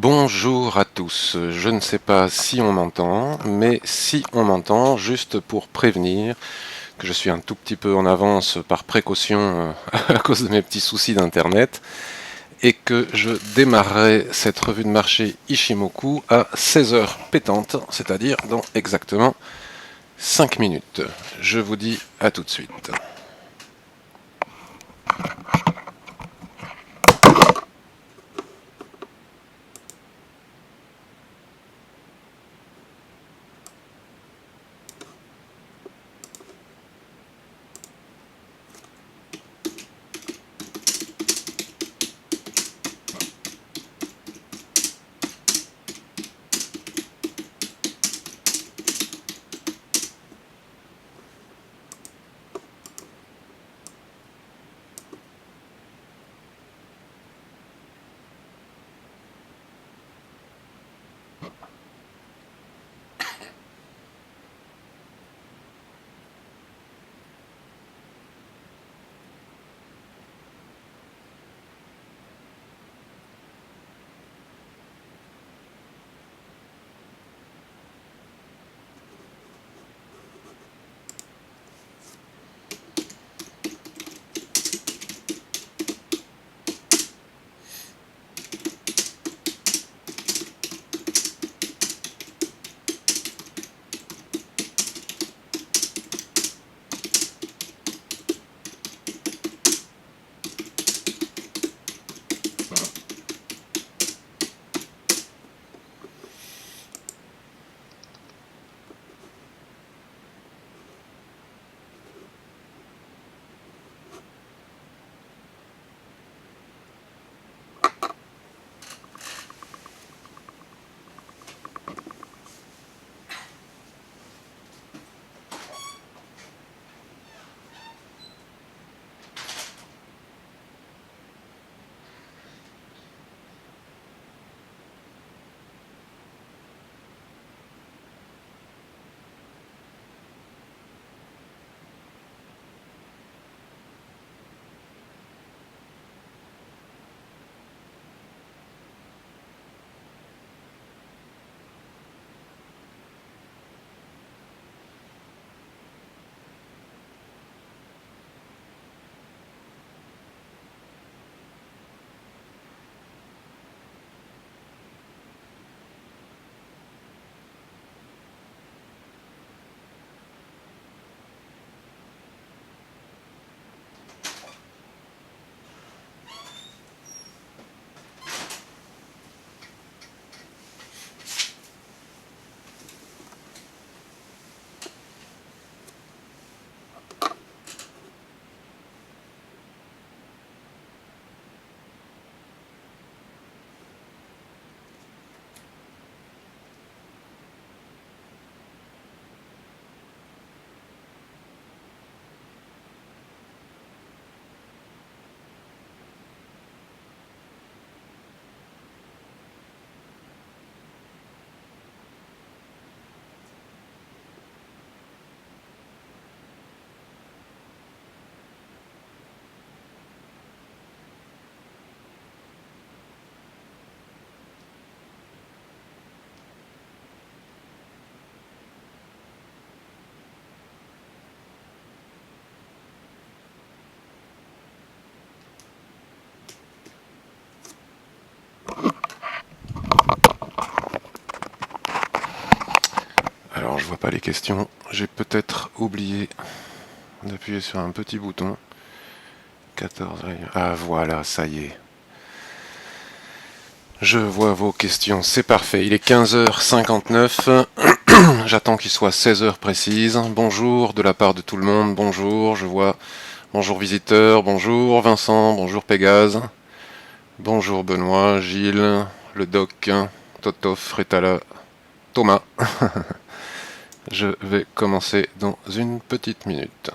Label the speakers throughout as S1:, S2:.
S1: Bonjour à tous, je ne sais pas si on m'entend, mais si on m'entend, juste pour prévenir que je suis un tout petit peu en avance par précaution à cause de mes petits soucis d'internet, et que je démarrerai cette revue de marché Ishimoku à 16 heures pétantes, c'est-à-dire dans exactement 5 minutes. Je vous dis à tout de suite. Alors je vois pas les questions, j'ai peut-être oublié d'appuyer sur un petit bouton. 14. Ah voilà, ça y est. Je vois vos questions, c'est parfait. Il est 15h59. J'attends qu'il soit 16 heures précises. Bonjour de la part de tout le monde. Bonjour, je vois. Bonjour visiteur. Bonjour Vincent. Bonjour Pégase. Bonjour Benoît, Gilles, le doc, Totof, Rétala, Thomas. Je vais commencer dans une petite minute.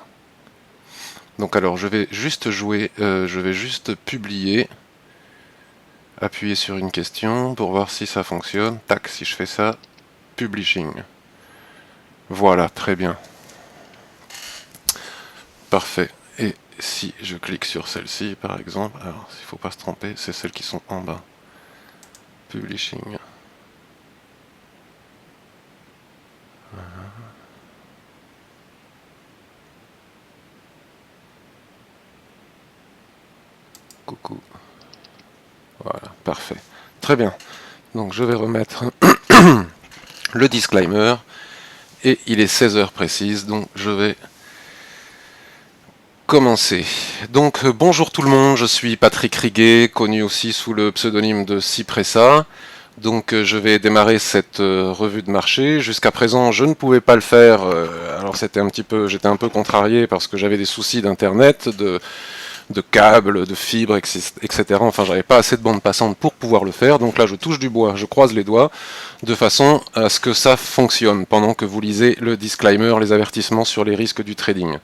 S1: Donc alors je vais juste jouer, je vais juste publier, appuyer sur une question pour voir si ça fonctionne. Tac, si je fais ça, publishing. Voilà, très bien. Parfait. Et si je clique sur celle-ci, par exemple, alors s'il ne faut pas se tromper, c'est celles qui sont en bas. publishing. Coucou. Voilà, parfait. Très bien. Donc je vais remettre le disclaimer. Et il est 16 heures précises, donc je vais commencer. Donc bonjour tout le monde, je suis Patrick Riguet, connu aussi sous le pseudonyme de Cypressa. Donc je vais démarrer cette revue de marché. Jusqu'à présent, je ne pouvais pas le faire. Alors j'étais un peu contrarié parce que j'avais des soucis d'internet, de câbles, de fibres, etc. Enfin, j'avais pas assez de bande passante pour pouvoir le faire. Donc là, je touche du bois, je croise les doigts, de façon à ce que ça fonctionne pendant que vous lisez le disclaimer, les avertissements sur les risques du trading.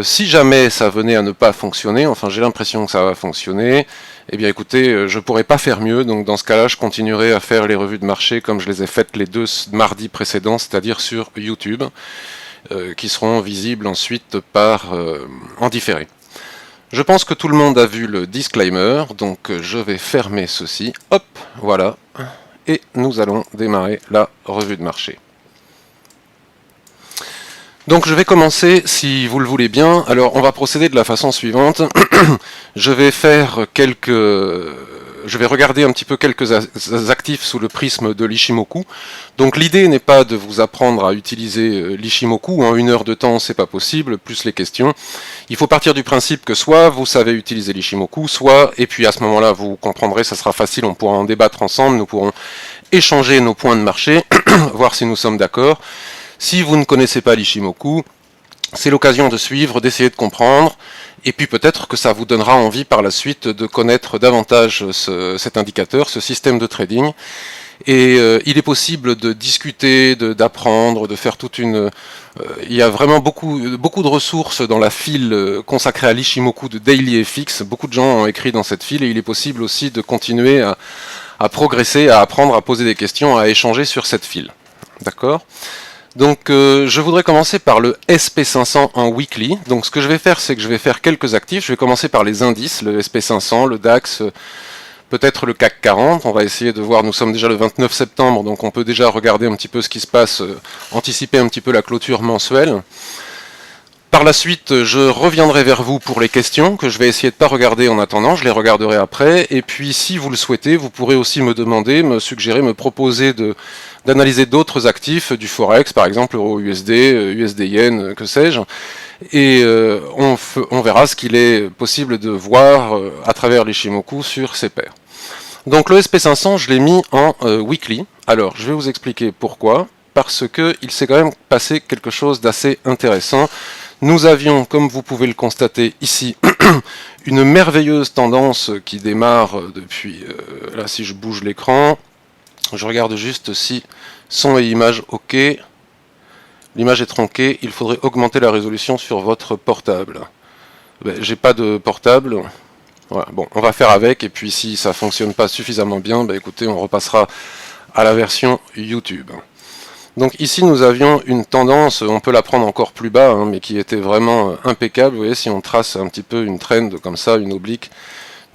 S1: Si jamais ça venait à ne pas fonctionner, enfin j'ai l'impression que ça va fonctionner, eh bien écoutez, je pourrais pas faire mieux, donc dans ce cas-là, je continuerai à faire les revues de marché comme je les ai faites les 2 mardis précédents, c'est-à-dire sur YouTube, qui seront visibles ensuite en différé. Je pense que tout le monde a vu le disclaimer, donc je vais fermer ceci, hop, voilà, et nous allons démarrer la revue de marché. Donc je vais commencer, si vous le voulez bien. Alors on va procéder de la façon suivante. Je vais regarder un petit peu quelques actifs sous le prisme de l'Ishimoku. Donc l'idée n'est pas de vous apprendre à utiliser l'Ishimoku, en 1 heure de temps c'est pas possible, plus les questions. Il faut partir du principe que soit vous savez utiliser l'Ishimoku, soit, et puis à ce moment-là vous comprendrez, ça sera facile, on pourra en débattre ensemble, nous pourrons échanger nos points de marché, voir si nous sommes d'accord. Si vous ne connaissez pas l'Ishimoku, c'est l'occasion de suivre, d'essayer de comprendre, et puis peut-être que ça vous donnera envie par la suite de connaître davantage cet indicateur, ce système de trading. Et il est possible de discuter, d'apprendre, de faire toute une... il y a vraiment beaucoup de ressources dans la file consacrée à l'Ishimoku de DailyFX. Beaucoup de gens ont écrit dans cette file, et il est possible aussi de continuer à progresser, à apprendre, à poser des questions, à échanger sur cette file. D'accord ? Donc je voudrais commencer par le SP500 en weekly. Donc ce que je vais faire, c'est que je vais faire quelques actifs. Je vais commencer par les indices, le SP500, le DAX, peut-être le CAC 40. On va essayer de voir, nous sommes déjà le 29 septembre, donc on peut déjà regarder un petit peu ce qui se passe, anticiper un petit peu la clôture mensuelle. Par la suite, je reviendrai vers vous pour les questions, que je vais essayer de ne pas regarder en attendant, je les regarderai après. Et puis si vous le souhaitez, vous pourrez aussi me demander, me suggérer, me proposer d'analyser d'autres actifs, du Forex, par exemple Euro USD, USD Yen, que sais-je. Et on verra ce qu'il est possible de voir à travers l'Ishimoku sur ces paires. Donc le SP500, je l'ai mis en weekly. Alors, je vais vous expliquer pourquoi. Parce qu'il s'est quand même passé quelque chose d'assez intéressant. Nous avions, comme vous pouvez le constater ici, une merveilleuse tendance qui démarre depuis... là, si je bouge l'écran, je regarde juste si son et image OK. L'image est tronquée, il faudrait augmenter la résolution sur votre portable. Ben, j'ai pas de portable. Voilà, bon, on va faire avec, et puis si ça fonctionne pas suffisamment bien, ben, écoutez, on repassera à la version YouTube. Donc ici nous avions une tendance, on peut la prendre encore plus bas, hein, mais qui était vraiment impeccable. Vous voyez, si on trace un petit peu une trend comme ça, une oblique,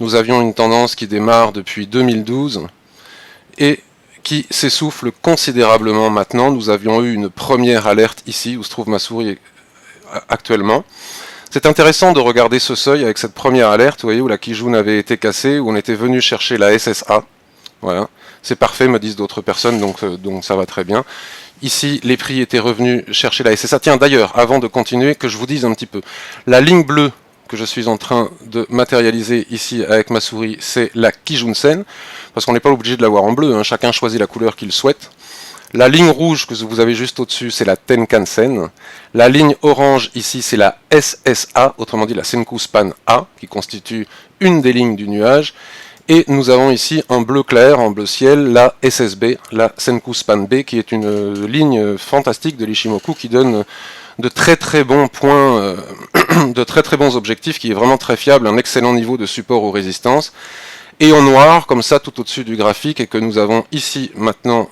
S1: nous avions une tendance qui démarre depuis 2012 et qui s'essouffle considérablement maintenant. Nous avions eu une première alerte ici, où se trouve ma souris actuellement. C'est intéressant de regarder ce seuil avec cette première alerte, vous voyez, où la Kijun avait été cassée, où on était venu chercher la SSA. Voilà, c'est parfait, me disent d'autres personnes, donc ça va très bien. Ici, les prix étaient revenus chercher la SSA. Tiens, d'ailleurs, avant de continuer, que je vous dise un petit peu. La ligne bleue que je suis en train de matérialiser ici avec ma souris, c'est la Kijun-sen, parce qu'on n'est pas obligé de l'avoir en bleu, hein, chacun choisit la couleur qu'il souhaite. La ligne rouge que vous avez juste au-dessus, c'est la Tenkan-sen. La ligne orange ici, c'est la SSA, autrement dit la Senkou Span A, qui constitue une des lignes du nuage. Et nous avons ici en bleu clair, en bleu ciel, la SSB, la Senkou Span B, qui est une ligne fantastique de l'Ishimoku qui donne de très très bons points, de très très bons objectifs, qui est vraiment très fiable, un excellent niveau de support ou résistance. Et en noir, comme ça, tout au-dessus du graphique, et que nous avons ici maintenant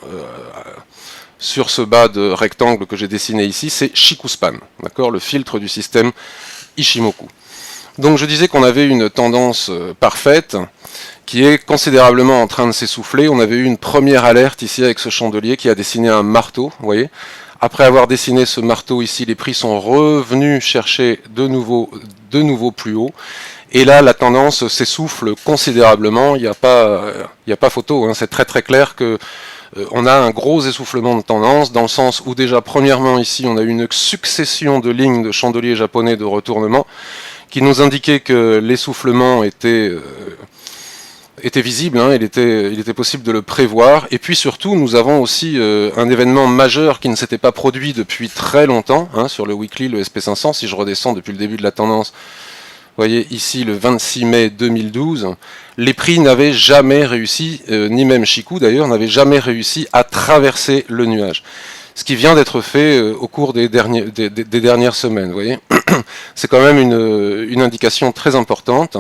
S1: sur ce bas de rectangle que j'ai dessiné ici, c'est Shikuspan, d'accord, le filtre du système Ishimoku. Donc je disais qu'on avait une tendance parfaite, qui est considérablement en train de s'essouffler. On avait eu une première alerte ici avec ce chandelier qui a dessiné un marteau, vous voyez. Après avoir dessiné ce marteau ici, les prix sont revenus chercher de nouveau plus haut. Et là, la tendance s'essouffle considérablement. Il n'y a pas photo, hein. C'est très très clair que on a un gros essoufflement de tendance, dans le sens où déjà, premièrement, ici, on a eu une succession de lignes de chandeliers japonais de retournement qui nous indiquait que l'essoufflement était visible, hein, il était possible de le prévoir. Et puis surtout, nous avons aussi un événement majeur qui ne s'était pas produit depuis très longtemps, hein, sur le weekly, le SP500, si je redescends depuis le début de la tendance. Vous voyez ici le 26 mai 2012, les prix n'avaient jamais réussi, ni même Chikou d'ailleurs, n'avait jamais réussi à traverser le nuage. Ce qui vient d'être fait au cours des dernières semaines, vous voyez. C'est quand même une indication très importante.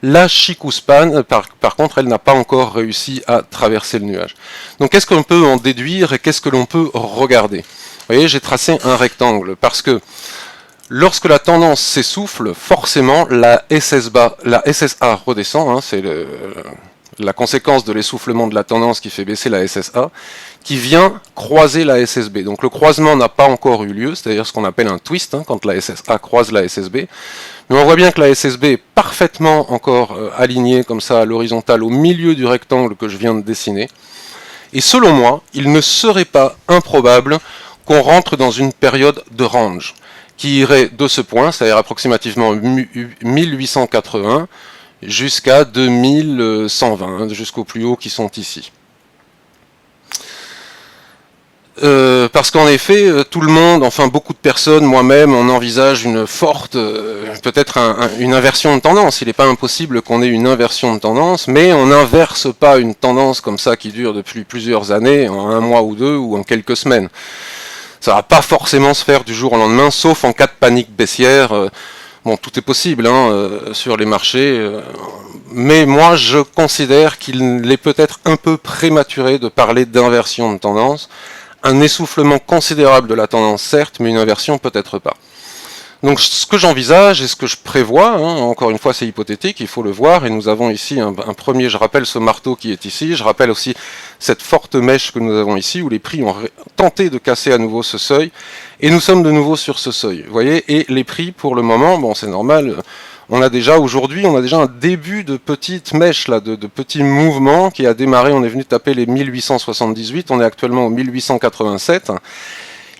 S1: La Chikou Span, par contre, elle n'a pas encore réussi à traverser le nuage. Donc qu'est-ce qu'on peut en déduire et qu'est-ce que l'on peut regarder? Vous voyez, j'ai tracé un rectangle parce que lorsque la tendance s'essouffle, forcément la SSA redescend, hein, c'est la conséquence de l'essoufflement de la tendance qui fait baisser la SSA, qui vient croiser la SSB. Donc le croisement n'a pas encore eu lieu, c'est-à-dire ce qu'on appelle un twist, hein, quand la SSA croise la SSB. Mais on voit bien que la SSB est parfaitement encore alignée comme ça à l'horizontale au milieu du rectangle que je viens de dessiner. Et selon moi, il ne serait pas improbable qu'on rentre dans une période de range, qui irait de ce point, c'est-à-dire approximativement 1880, jusqu'à 2120, jusqu'au plus haut qui sont ici. Parce qu'en effet, tout le monde, enfin beaucoup de personnes, moi-même, on envisage une forte, peut-être une inversion de tendance. Il n'est pas impossible qu'on ait une inversion de tendance, mais on n'inverse pas une tendance comme ça qui dure depuis plusieurs années, en un mois ou deux, ou en quelques semaines. Ça va pas forcément se faire du jour au lendemain, sauf en cas de panique baissière. Bon, tout est possible hein, sur les marchés, mais moi je considère qu'il est peut-être un peu prématuré de parler d'inversion de tendance. Un essoufflement considérable de la tendance, certes, mais une inversion peut-être pas. Donc ce que j'envisage et ce que je prévois, hein, encore une fois c'est hypothétique, il faut le voir, et nous avons ici un premier, je rappelle ce marteau qui est ici, je rappelle aussi cette forte mèche que nous avons ici, où les prix ont tenté de casser à nouveau ce seuil, et nous sommes de nouveau sur ce seuil, vous voyez, et les prix pour le moment, bon c'est normal, on a déjà aujourd'hui, on a déjà un début de petite mèche, là, de petits mouvements qui a démarré, on est venu taper les 1878, on est actuellement au 1887,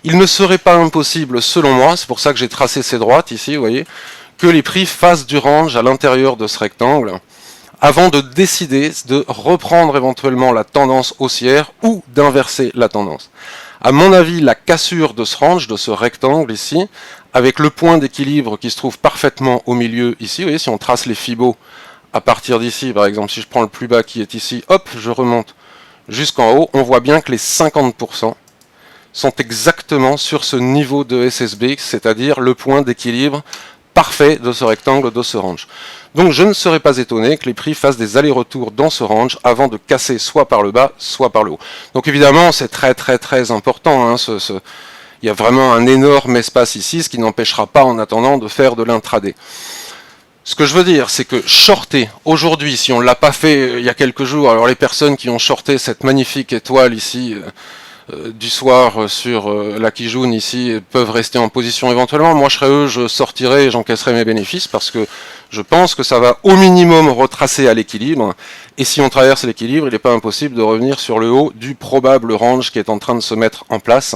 S1: il ne serait pas impossible, selon moi, c'est pour ça que j'ai tracé ces droites ici, vous voyez, que les prix fassent du range à l'intérieur de ce rectangle, avant de décider de reprendre éventuellement la tendance haussière ou d'inverser la tendance. À mon avis, la cassure de ce range, de ce rectangle ici, avec le point d'équilibre qui se trouve parfaitement au milieu ici, vous voyez, si on trace les Fibos à partir d'ici, par exemple, si je prends le plus bas qui est ici, hop, je remonte jusqu'en haut, on voit bien que les 50% sont exactement sur ce niveau de SSB, c'est-à-dire le point d'équilibre parfait de ce rectangle, de ce range. Donc je ne serais pas étonné que les prix fassent des allers-retours dans ce range avant de casser soit par le bas, soit par le haut. Donc évidemment, c'est très très très important, hein, il y a vraiment un énorme espace ici, ce qui n'empêchera pas en attendant de faire de l'intraday. Ce que je veux dire, c'est que shorter aujourd'hui, si on ne l'a pas fait il y a quelques jours, alors les personnes qui ont shorté cette magnifique étoile ici, du soir sur la Kijun ici peuvent rester en position éventuellement. Moi je serais eux, je sortirais et j'encaisserais mes bénéfices parce que je pense que ça va au minimum retracer à l'équilibre, et si on traverse l'équilibre, il n'est pas impossible de revenir sur le haut du probable range qui est en train de se mettre en place.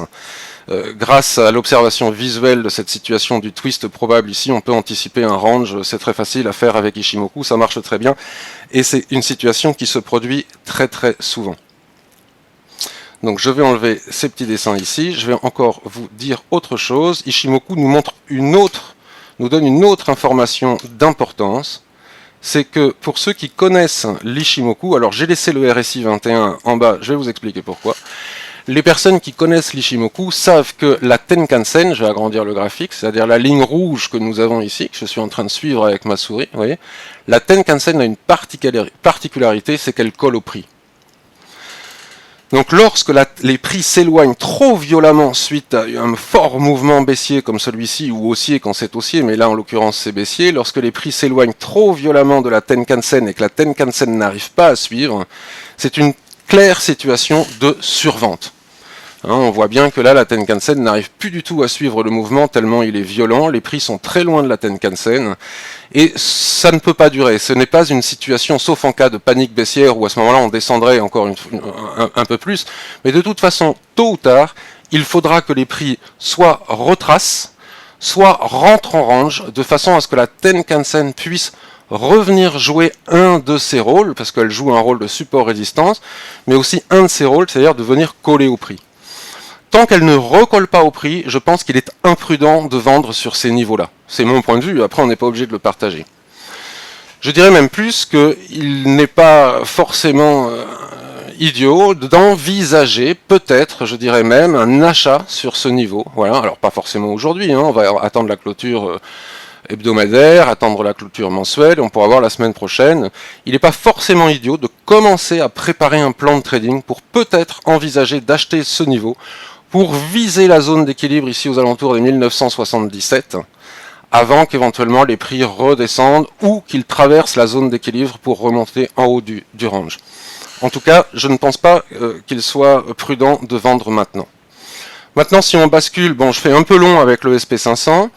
S1: Grâce à l'observation visuelle de cette situation du twist probable ici, on peut anticiper un range, c'est très facile à faire avec Ishimoku, ça marche très bien, et c'est une situation qui se produit très très souvent. Donc je vais enlever ces petits dessins ici, je vais encore vous dire autre chose. Ishimoku nous montre nous donne une autre information d'importance, c'est que pour ceux qui connaissent l'Ishimoku, alors j'ai laissé le RSI 21 en bas, je vais vous expliquer pourquoi. Les personnes qui connaissent l'Ishimoku savent que la Tenkan-sen, je vais agrandir le graphique, c'est-à-dire la ligne rouge que nous avons ici, que je suis en train de suivre avec ma souris, vous voyez, la Tenkan-sen a une particularité, c'est qu'elle colle au prix. Donc lorsque les prix s'éloignent trop violemment suite à un fort mouvement baissier comme celui-ci, ou haussier quand c'est haussier, mais là en l'occurrence c'est baissier, lorsque les prix s'éloignent trop violemment de la Tenkan-sen et que la Tenkan-sen n'arrive pas à suivre, c'est une claire situation de survente. On voit bien que là, la Tenkan-sen n'arrive plus du tout à suivre le mouvement tellement il est violent, les prix sont très loin de la Tenkan-sen, et ça ne peut pas durer. Ce n'est pas une situation, sauf en cas de panique baissière, où à ce moment-là on descendrait encore un peu plus, mais de toute façon, tôt ou tard, il faudra que les prix soit retracent, soit rentrent en range, de façon à ce que la Tenkan-sen puisse revenir jouer un de ses rôles, parce qu'elle joue un rôle de support-résistance, mais aussi un de ses rôles, c'est-à-dire de venir coller au prix. Tant qu'elle ne recolle pas au prix, je pense qu'il est imprudent de vendre sur ces niveaux-là. C'est mon point de vue, après on n'est pas obligé de le partager. Je dirais même plus qu'il n'est pas forcément idiot d'envisager peut-être, je dirais même, un achat sur ce niveau. Voilà, alors pas forcément aujourd'hui, on va attendre la clôture hebdomadaire, attendre la clôture mensuelle, on pourra voir la semaine prochaine. Il n'est pas forcément idiot de commencer à préparer un plan de trading pour peut-être envisager d'acheter ce niveau, pour viser la zone d'équilibre ici aux alentours des 1977, avant qu'éventuellement les prix redescendent ou qu'ils traversent la zone d'équilibre pour remonter en haut du range. En tout cas, je ne pense pas qu'il soit prudent de vendre maintenant. Maintenant, si on bascule, bon, je fais un peu long avec le SP500,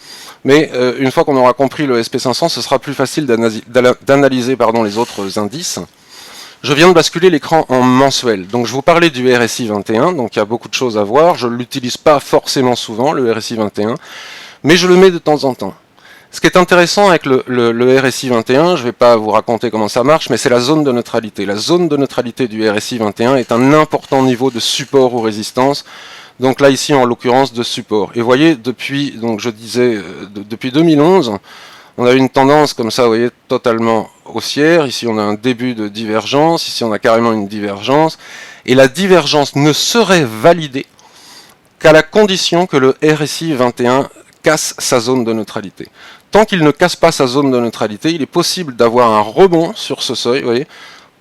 S1: mais une fois qu'on aura compris le SP500, ce sera plus facile d'analyser les autres indices. Je viens de basculer l'écran en mensuel. Donc je vous parlais du RSI 21, donc il y a beaucoup de choses à voir. Je ne l'utilise pas forcément souvent, le RSI 21, mais je le mets de temps en temps. Ce qui est intéressant avec le RSI 21, je ne vais pas vous raconter comment ça marche, mais c'est la zone de neutralité. La zone de neutralité du RSI 21 est un important niveau de support ou résistance. Donc là ici en l'occurrence de support. Et vous voyez, depuis, donc je disais, depuis 2011, on a une tendance comme ça, vous voyez, totalement haussière. Ici, on a un début de divergence. Ici, on a carrément une divergence. Et la divergence ne serait validée qu'à la condition que le RSI 21 casse sa zone de neutralité. Tant qu'il ne casse pas sa zone de neutralité, il est possible d'avoir un rebond sur ce seuil, vous voyez,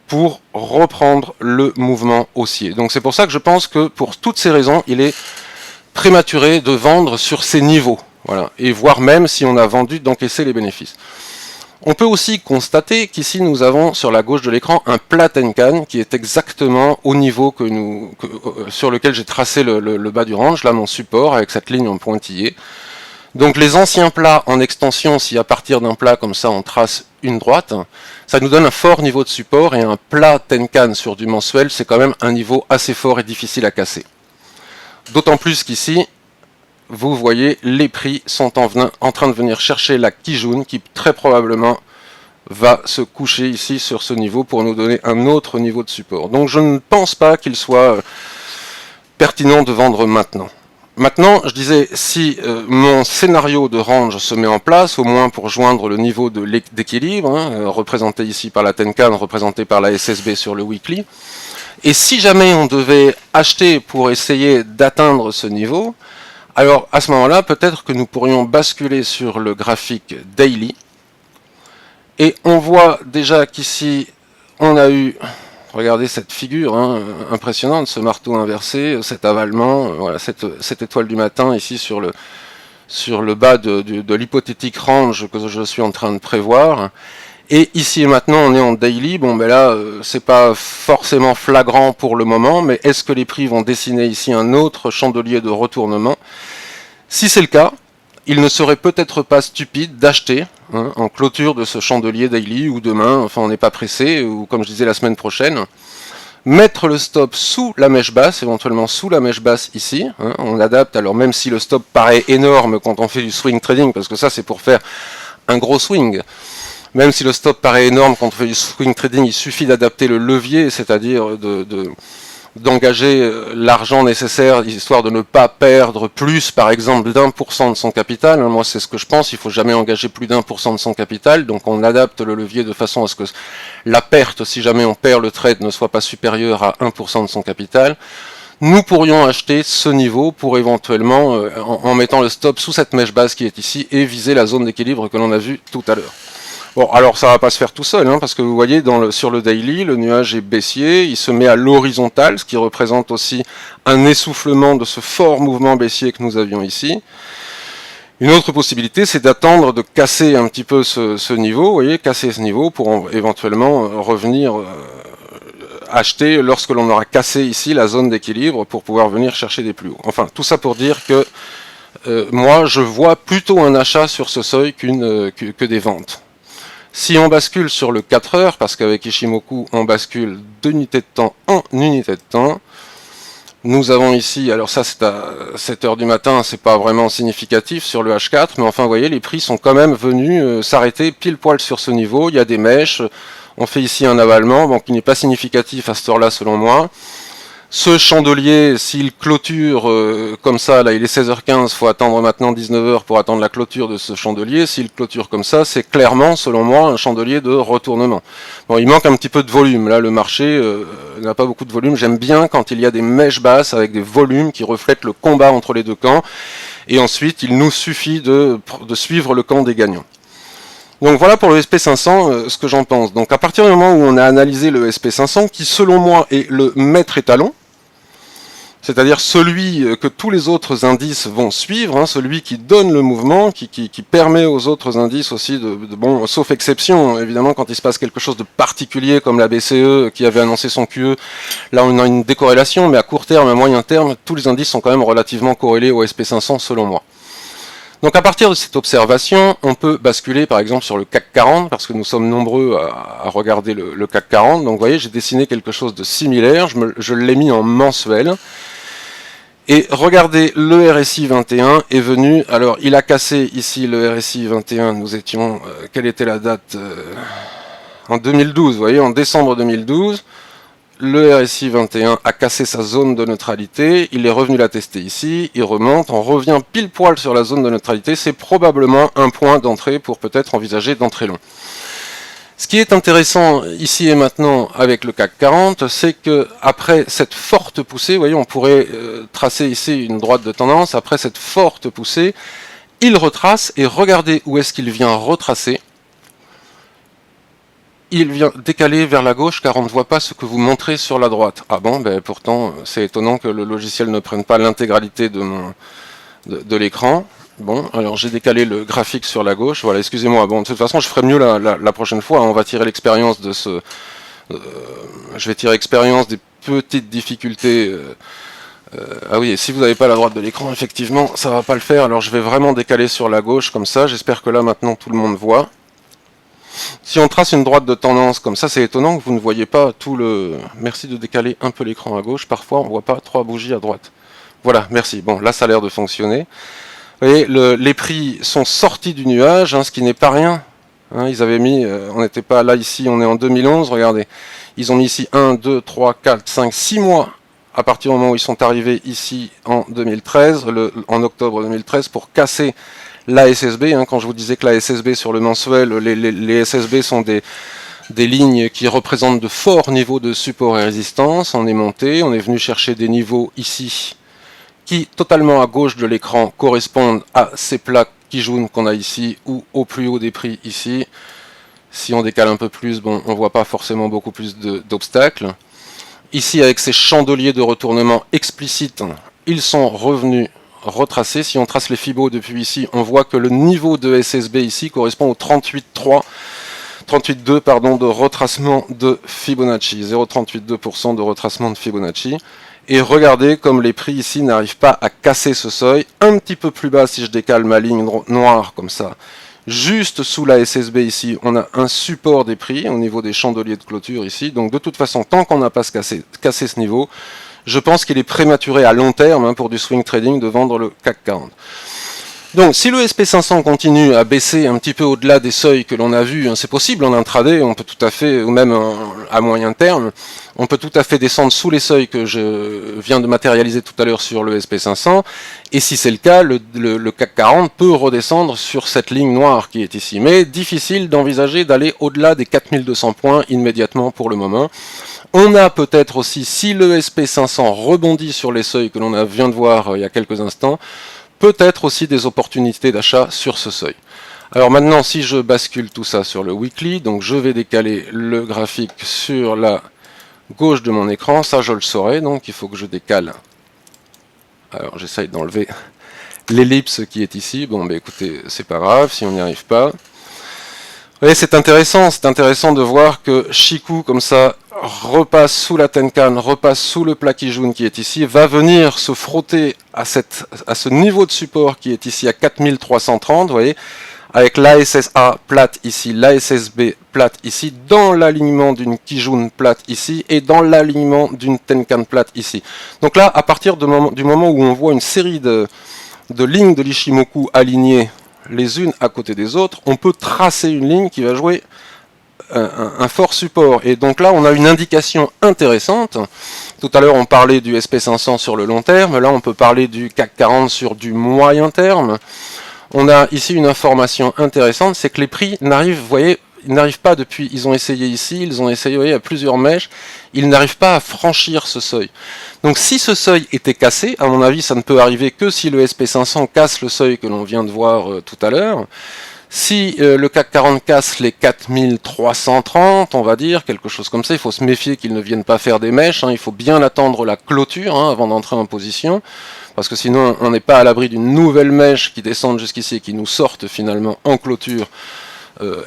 S1: pour reprendre le mouvement haussier. Donc c'est pour ça que je pense que pour toutes ces raisons, il est prématuré de vendre sur ces niveaux. Voilà, et voire même si on a vendu d'encaisser les bénéfices. On peut aussi constater qu'ici nous avons sur la gauche de l'écran un plat Tenkan qui est exactement au niveau sur lequel j'ai tracé le bas du range, là mon support avec cette ligne en pointillé. Donc les anciens plats en extension, si à partir d'un plat comme ça on trace une droite, ça nous donne un fort niveau de support, et un plat Tenkan sur du mensuel, c'est quand même un niveau assez fort et difficile à casser. D'autant plus qu'ici, vous voyez, les prix sont en train de venir chercher la Kijun qui très probablement va se coucher ici sur ce niveau pour nous donner un autre niveau de support. Donc je ne pense pas qu'il soit pertinent de vendre maintenant. Maintenant, je disais, si mon scénario de range se met en place, au moins pour joindre le niveau d'équilibre, représenté ici par la Tenkan, représenté par la SSB sur le weekly, et si jamais on devait acheter pour essayer d'atteindre ce niveau, alors à ce moment-là, peut-être que nous pourrions basculer sur le graphique daily. Et on voit déjà qu'ici, on a eu, regardez cette figure impressionnante, ce marteau inversé, cet avalement, voilà, cette étoile du matin ici sur le bas de l'hypothétique range que je suis en train de prévoir. Et ici et maintenant, on est en daily. Bon, ben là, c'est pas forcément flagrant pour le moment, mais est-ce que les prix vont dessiner ici un autre chandelier de retournement? Si c'est le cas, il ne serait peut-être pas stupide d'acheter en clôture de ce chandelier daily, ou demain, enfin on n'est pas pressé, ou comme je disais la semaine prochaine, mettre le stop sous la mèche basse, éventuellement sous la mèche basse ici. On adapte, alors même si le stop paraît énorme quand on fait du swing trading, parce que ça c'est pour faire un gros swing. Même si le stop paraît énorme quand on fait du swing trading, il suffit d'adapter le levier, c'est-à-dire d'engager l'argent nécessaire, histoire de ne pas perdre plus, par exemple, d'1% de son capital. Moi, c'est ce que je pense, il ne faut jamais engager plus d'1% de son capital, donc on adapte le levier de façon à ce que la perte, si jamais on perd le trade, ne soit pas supérieure à 1% de son capital. Nous pourrions acheter ce niveau pour éventuellement, en mettant le stop sous cette mèche basse qui est ici, et viser la zone d'équilibre que l'on a vue tout à l'heure. Bon, alors ça va pas se faire tout seul, hein, parce que vous voyez sur le daily, le nuage est baissier, il se met à l'horizontale, ce qui représente aussi un essoufflement de ce fort mouvement baissier que nous avions ici. Une autre possibilité, c'est d'attendre de casser un petit peu ce niveau, vous voyez, casser ce niveau pour éventuellement revenir acheter lorsque l'on aura cassé ici la zone d'équilibre pour pouvoir venir chercher des plus hauts. Enfin, tout ça pour dire que moi, je vois plutôt un achat sur ce seuil que des ventes. Si on bascule sur le 4 heures, parce qu'avec Ishimoku, on bascule d'unité de temps en unité de temps, nous avons ici, alors ça c'est à 7 heures du matin, c'est pas vraiment significatif sur le H4, mais enfin vous voyez, les prix sont quand même venus s'arrêter pile poil sur ce niveau, il y a des mèches, on fait ici un avalement, bon, qui n'est pas significatif à cette heure-là selon moi. Ce chandelier, s'il clôture comme ça, là il est 16h15, il faut attendre maintenant 19h pour attendre la clôture de ce chandelier. S'il clôture comme ça, c'est clairement, selon moi, un chandelier de retournement. Bon, il manque un petit peu de volume, là le marché n'a pas beaucoup de volume. J'aime bien quand il y a des mèches basses avec des volumes qui reflètent le combat entre les deux camps. Et ensuite, il nous suffit de suivre le camp des gagnants. Donc voilà pour le SP500 ce que j'en pense. Donc à partir du moment où on a analysé le SP500, qui selon moi est le maître étalon, c'est-à-dire celui que tous les autres indices vont suivre, hein, celui qui donne le mouvement, qui permet aux autres indices aussi bon, sauf exception, évidemment, quand il se passe quelque chose de particulier comme la BCE qui avait annoncé son QE, là on a une décorrélation, mais à court terme, à moyen terme, tous les indices sont quand même relativement corrélés au SP500 selon moi. Donc à partir de cette observation, on peut basculer par exemple sur le CAC 40, parce que nous sommes nombreux à regarder le CAC 40. Donc vous voyez, j'ai dessiné quelque chose de similaire, je l'ai mis en mensuel. Et regardez, le RSI 21 est venu, alors il a cassé ici le RSI 21, nous étions, quelle était la date en 2012, vous voyez, en décembre 2012. Le RSI 21 a cassé sa zone de neutralité, il est revenu la tester ici, il remonte, on revient pile poil sur la zone de neutralité, c'est probablement un point d'entrée pour peut-être envisager d'entrer long. Ce qui est intéressant ici et maintenant avec le CAC 40, c'est que après cette forte poussée, vous voyez, on pourrait tracer ici une droite de tendance, après cette forte poussée, il retrace, et regardez où est-ce qu'il vient retracer. Il vient décaler vers la gauche car on ne voit pas ce que vous montrez sur la droite. Ah bon, ben pourtant c'est étonnant que le logiciel ne prenne pas l'intégralité de l'écran. Bon, alors j'ai décalé le graphique sur la gauche, voilà, excusez-moi, bon, de toute façon je ferai mieux la prochaine fois, on va tirer l'expérience de ce... je vais tirer l'expérience des petites difficultés... ah oui, et si vous n'avez pas la droite de l'écran, effectivement, ça va pas le faire, alors je vais vraiment décaler sur la gauche comme ça, j'espère que là maintenant tout le monde voit. Si on trace une droite de tendance comme ça, c'est étonnant que vous ne voyez pas tout le... Merci de décaler un peu l'écran à gauche, parfois on ne voit pas 3 bougies à droite. Voilà, merci, bon, là ça a l'air de fonctionner. Vous voyez, les prix sont sortis du nuage, hein, ce qui n'est pas rien. Hein, ils avaient mis, on n'était pas là ici, on est en 2011, regardez. Ils ont mis ici 1, 2, 3, 4, 5, 6 mois à partir du moment où ils sont arrivés ici en 2013, en octobre 2013, pour casser la SSB. Hein, quand je vous disais que la SSB sur le mensuel, les SSB sont des lignes qui représentent de forts niveaux de support et résistance. On est monté, on est venu chercher des niveaux ici, qui, totalement à gauche de l'écran, correspondent à ces plaques qui jaunes qu'on a ici, ou au plus haut des prix ici. Si on décale un peu plus, bon, on ne voit pas forcément beaucoup plus d'obstacles. Ici, avec ces chandeliers de retournement explicites, ils sont revenus retracer. Si on trace les Fibos depuis ici, on voit que le niveau de SSB ici correspond au 38,2 pardon, de retracement de Fibonacci, 0,382% de retracement de Fibonacci. Et regardez comme les prix ici n'arrivent pas à casser ce seuil. Un petit peu plus bas, si je décale ma ligne noire comme ça, juste sous la SSB ici, on a un support des prix au niveau des chandeliers de clôture ici. Donc de toute façon, tant qu'on n'a pas cassé ce niveau, je pense qu'il est prématuré à long terme hein, pour du swing trading de vendre le CAC 40. Donc si le SP500 continue à baisser un petit peu au-delà des seuils que l'on a vus, hein, c'est possible en intraday, on peut tout à fait, ou même à moyen terme, on peut tout à fait descendre sous les seuils que je viens de matérialiser tout à l'heure sur le SP500, et si c'est le cas, le CAC 40 peut redescendre sur cette ligne noire qui est ici, mais difficile d'envisager d'aller au-delà des 4200 points immédiatement pour le moment. On a peut-être aussi, si le SP500 rebondit sur les seuils que l'on vient de voir il y a quelques instants, peut-être aussi des opportunités d'achat sur ce seuil. Alors maintenant, si je bascule tout ça sur le weekly, donc je vais décaler le graphique sur la gauche de mon écran, ça je le saurai, donc il faut que je décale. Alors j'essaye d'enlever l'ellipse qui est ici. Bon, bah écoutez, c'est pas grave si on n'y arrive pas. Vous voyez, c'est intéressant de voir que Shiku, comme ça, repasse sous la Tenkan, repasse sous le Plakijun qui est ici, va venir se frotter à ce niveau de support qui est ici à 4330, vous voyez, avec l'ASSA plate ici, l'ASSB plate ici, dans l'alignement d'une Kijun plate ici, et dans l'alignement d'une Tenkan plate ici. Donc là, à partir du moment où on voit une série de lignes de l'Ishimoku alignées les unes à côté des autres, on peut tracer une ligne qui va jouer un fort support. Et donc là, on a une indication intéressante. Tout à l'heure, on parlait du SP500 sur le long terme. Là, on peut parler du CAC 40 sur du moyen terme. On a ici une information intéressante, c'est que les prix n'arrivent, vous voyez, ils n'arrivent pas depuis, ils ont essayé ici, ils ont essayé, vous voyez, à plusieurs mèches, ils n'arrivent pas à franchir ce seuil. Donc si ce seuil était cassé, à mon avis, ça ne peut arriver que si le SP500 casse le seuil que l'on vient de voir tout à l'heure. Si le CAC 40 casse les 4330, on va dire, quelque chose comme ça, il faut se méfier qu'ils ne viennent pas faire des mèches, hein, il faut bien attendre la clôture avant d'entrer en position, parce que sinon on n'est pas à l'abri d'une nouvelle mèche qui descende jusqu'ici et qui nous sorte finalement en clôture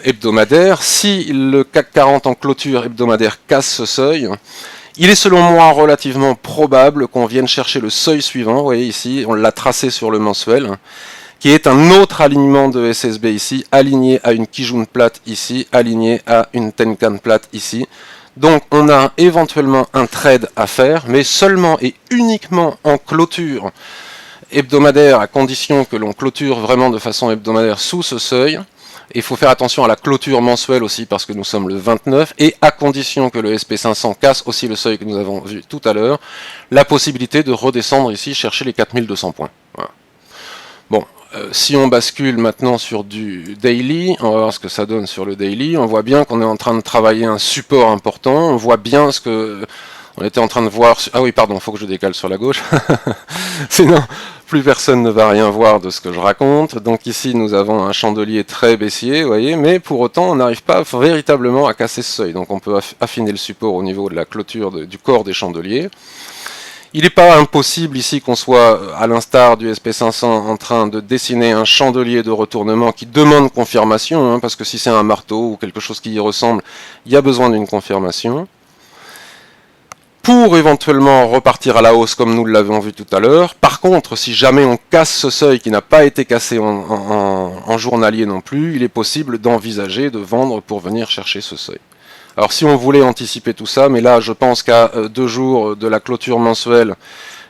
S1: hebdomadaire. Si le CAC 40 en clôture hebdomadaire casse ce seuil, il est selon moi relativement probable qu'on vienne chercher le seuil suivant, vous voyez ici, on l'a tracé sur le mensuel, qui est un autre alignement de SSB ici, aligné à une Kijun plate ici, aligné à une Tenkan plate ici. Donc on a éventuellement un trade à faire, mais seulement et uniquement en clôture hebdomadaire, à condition que l'on clôture vraiment de façon hebdomadaire sous ce seuil. Il faut faire attention à la clôture mensuelle aussi, parce que nous sommes le 29, et à condition que le SP500 casse aussi le seuil que nous avons vu tout à l'heure, la possibilité de redescendre ici, chercher les 4200 points. Voilà. Bon, si on bascule maintenant sur du daily, on va voir ce que ça donne sur le daily. On voit bien qu'on est en train de travailler un support important. On voit bien ce que on était en train de voir. Ah oui, pardon, il faut que je décale sur la gauche. Sinon, plus personne ne va rien voir de ce que je raconte. Donc ici, nous avons un chandelier très baissier, vous voyez, mais pour autant, on n'arrive pas véritablement à casser ce seuil. Donc on peut affiner le support au niveau de la clôture du corps des chandeliers. Il n'est pas impossible ici qu'on soit, à l'instar du SP500, en train de dessiner un chandelier de retournement qui demande confirmation, hein, parce que si c'est un marteau ou quelque chose qui y ressemble, il y a besoin d'une confirmation. Pour éventuellement repartir à la hausse comme nous l'avons vu tout à l'heure. Par contre, si jamais on casse ce seuil qui n'a pas été cassé en journalier non plus, il est possible d'envisager de vendre pour venir chercher ce seuil. Alors si on voulait anticiper tout ça, mais là je pense qu'à 2 jours de la clôture mensuelle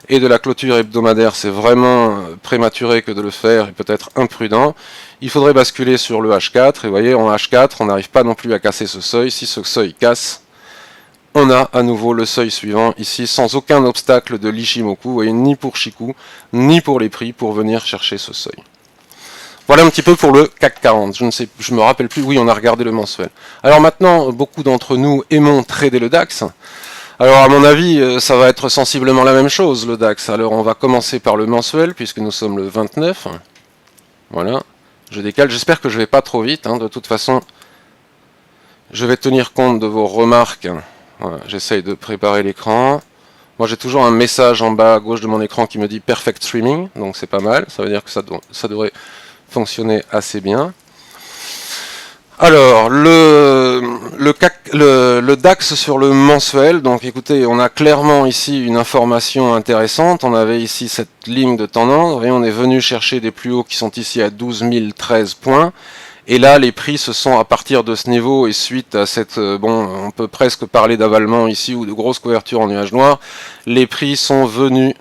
S1: et de la clôture hebdomadaire, c'est vraiment prématuré que de le faire et peut-être imprudent. Il faudrait basculer sur le H4, et vous voyez, en H4, on n'arrive pas non plus à casser ce seuil. Si ce seuil casse, on a à nouveau le seuil suivant, ici, sans aucun obstacle de l'Ishimoku, vous voyez, ni pour Shiku, ni pour les prix, pour venir chercher ce seuil. Voilà un petit peu pour le CAC 40. Je me rappelle plus, oui, on a regardé le mensuel. Alors maintenant, beaucoup d'entre nous aimons trader le DAX. Alors à mon avis, ça va être sensiblement la même chose, le DAX. Alors on va commencer par le mensuel, puisque nous sommes le 29. Voilà, je décale, j'espère que je ne vais pas trop vite, hein. De toute façon, je vais tenir compte de vos remarques. Voilà, j'essaye de préparer l'écran. Moi j'ai toujours un message en bas à gauche de mon écran qui me dit Perfect Streaming, donc c'est pas mal, ça veut dire que ça devrait fonctionner assez bien. Alors, le DAX sur le mensuel, donc écoutez, on a clairement ici une information intéressante. On avait ici cette ligne de tendance, et on est venu chercher des plus hauts qui sont ici à 12 013 points. Et là, les prix se sont à partir de ce niveau, et suite à cette, on peut presque parler d'avalement ici, ou de grosse couverture en nuage noir, les prix sont venus,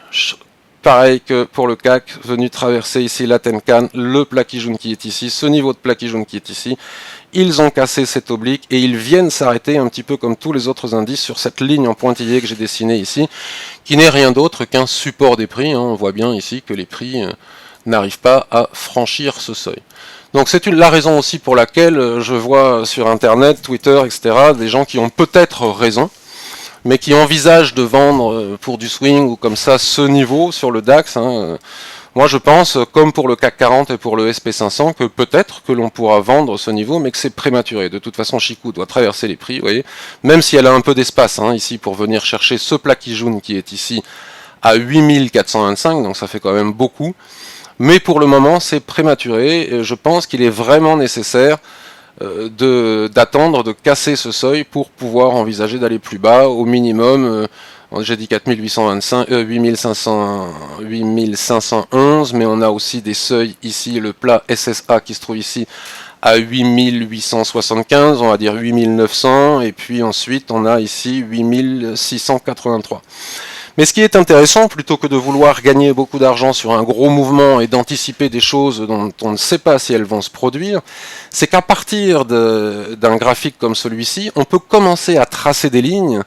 S1: pareil que pour le CAC, venus traverser ici la Tenkan, le Plakijun qui est ici, ce niveau de Plakijun qui est ici. Ils ont cassé cette oblique et ils viennent s'arrêter un petit peu comme tous les autres indices sur cette ligne en pointillé que j'ai dessinée ici, qui n'est rien d'autre qu'un support des prix, hein. On voit bien ici que les prix n'arrivent pas à franchir ce seuil. Donc c'est la raison aussi pour laquelle je vois sur Internet, Twitter, etc., des gens qui ont peut-être raison, mais qui envisagent de vendre pour du swing ou comme ça ce niveau sur le DAX. Hein. Moi je pense, comme pour le CAC 40 et pour le SP500, que peut-être que l'on pourra vendre ce niveau, mais que c'est prématuré. De toute façon, Chikou doit traverser les prix, vous voyez, même si elle a un peu d'espace ici pour venir chercher ce plat Kijun qui est ici à 8425, donc ça fait quand même beaucoup. Mais pour le moment, c'est prématuré, et je pense qu'il est vraiment nécessaire d'attendre, de casser ce seuil pour pouvoir envisager d'aller plus bas, au minimum, j'ai dit 4825, 8511, mais on a aussi des seuils ici, le plat SSA qui se trouve ici à 8875, on va dire 8900, et puis ensuite on a ici 8683. Mais ce qui est intéressant, plutôt que de vouloir gagner beaucoup d'argent sur un gros mouvement et d'anticiper des choses dont on ne sait pas si elles vont se produire, c'est qu'à partir d'un graphique comme celui-ci, on peut commencer à tracer des lignes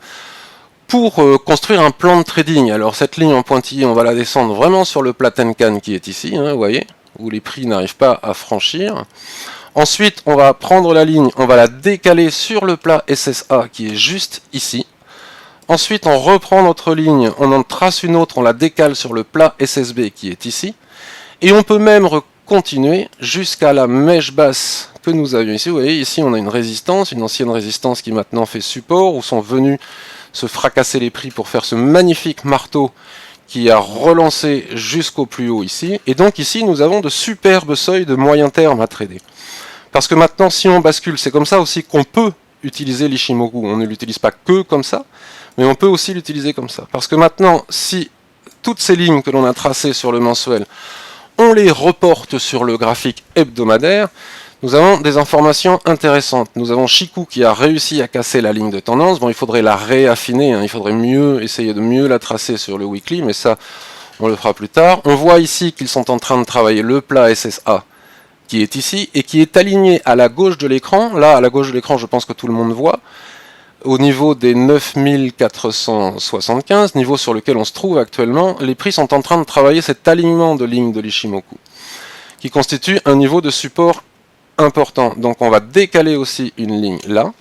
S1: pour construire un plan de trading. Alors cette ligne en pointillé, on va la descendre vraiment sur le plat Tenkan qui est ici, vous voyez, où les prix n'arrivent pas à franchir. Ensuite, on va prendre la ligne, on va la décaler sur le plat SSA qui est juste ici. Ensuite, on reprend notre ligne, on en trace une autre, on la décale sur le plat SSB qui est ici. Et on peut même continuer jusqu'à la mèche basse que nous avions ici. Vous voyez, ici on a une résistance, une ancienne résistance qui maintenant fait support, où sont venus se fracasser les prix pour faire ce magnifique marteau qui a relancé jusqu'au plus haut ici. Et donc ici, nous avons de superbes seuils de moyen terme à trader. Parce que maintenant, si on bascule, c'est comme ça aussi qu'on peut utiliser l'Ishimoku. On ne l'utilise pas que comme ça, mais on peut aussi l'utiliser comme ça. Parce que maintenant, si toutes ces lignes que l'on a tracées sur le mensuel, on les reporte sur le graphique hebdomadaire, nous avons des informations intéressantes. Nous avons Chikou qui a réussi à casser la ligne de tendance. Bon, il faudrait la réaffiner, il faudrait essayer de mieux la tracer sur le weekly, mais ça, on le fera plus tard. On voit ici qu'ils sont en train de travailler le plat SSA qui est ici, et qui est aligné à la gauche de l'écran. Là, à la gauche de l'écran, je pense que tout le monde voit, au niveau des 9475, niveau sur lequel on se trouve actuellement, les prix sont en train de travailler cet alignement de lignes de l'Ishimoku, qui constitue un niveau de support important. Donc on va décaler aussi une ligne là.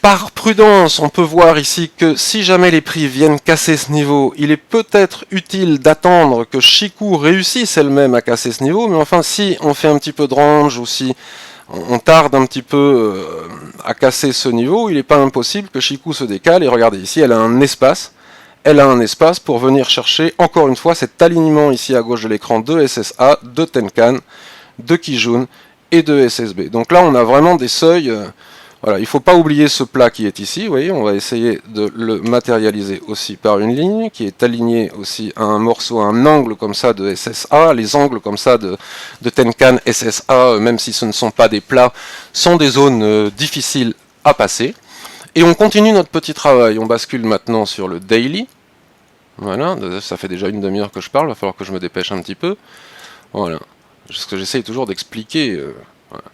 S1: Par prudence, on peut voir ici que si jamais les prix viennent casser ce niveau, il est peut-être utile d'attendre que Chikou réussisse elle-même à casser ce niveau, mais enfin si on fait un petit peu de range ou si on tarde un petit peu à casser ce niveau, il n'est pas impossible que Chikou se décale, et regardez ici, elle a un espace pour venir chercher encore une fois cet alignement ici à gauche de l'écran de SSA, de Tenkan, de Kijun et de SSB. Donc là on a vraiment des seuils, voilà, il ne faut pas oublier ce plat qui est ici, vous voyez, on va essayer de le matérialiser aussi par une ligne qui est alignée aussi à un morceau, à un angle comme ça de SSA. Les angles comme ça de Tenkan SSA, même si ce ne sont pas des plats, sont des zones difficiles à passer. Et on continue notre petit travail, on bascule maintenant sur le daily. Voilà, ça fait déjà une demi-heure que je parle, il va falloir que je me dépêche un petit peu. Voilà, ce que j'essaye toujours d'expliquer. Voilà.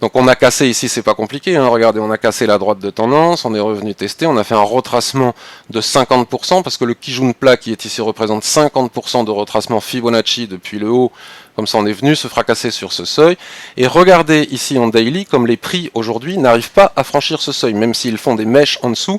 S1: Donc on a cassé ici, c'est pas compliqué, regardez, on a cassé la droite de tendance, on est revenu tester, on a fait un retracement de 50%, parce que le Kijun plat qui est ici représente 50% de retracement Fibonacci depuis le haut, comme ça on est venu se fracasser sur ce seuil, et regardez ici en daily, comme les prix aujourd'hui n'arrivent pas à franchir ce seuil, même s'ils font des mèches en dessous.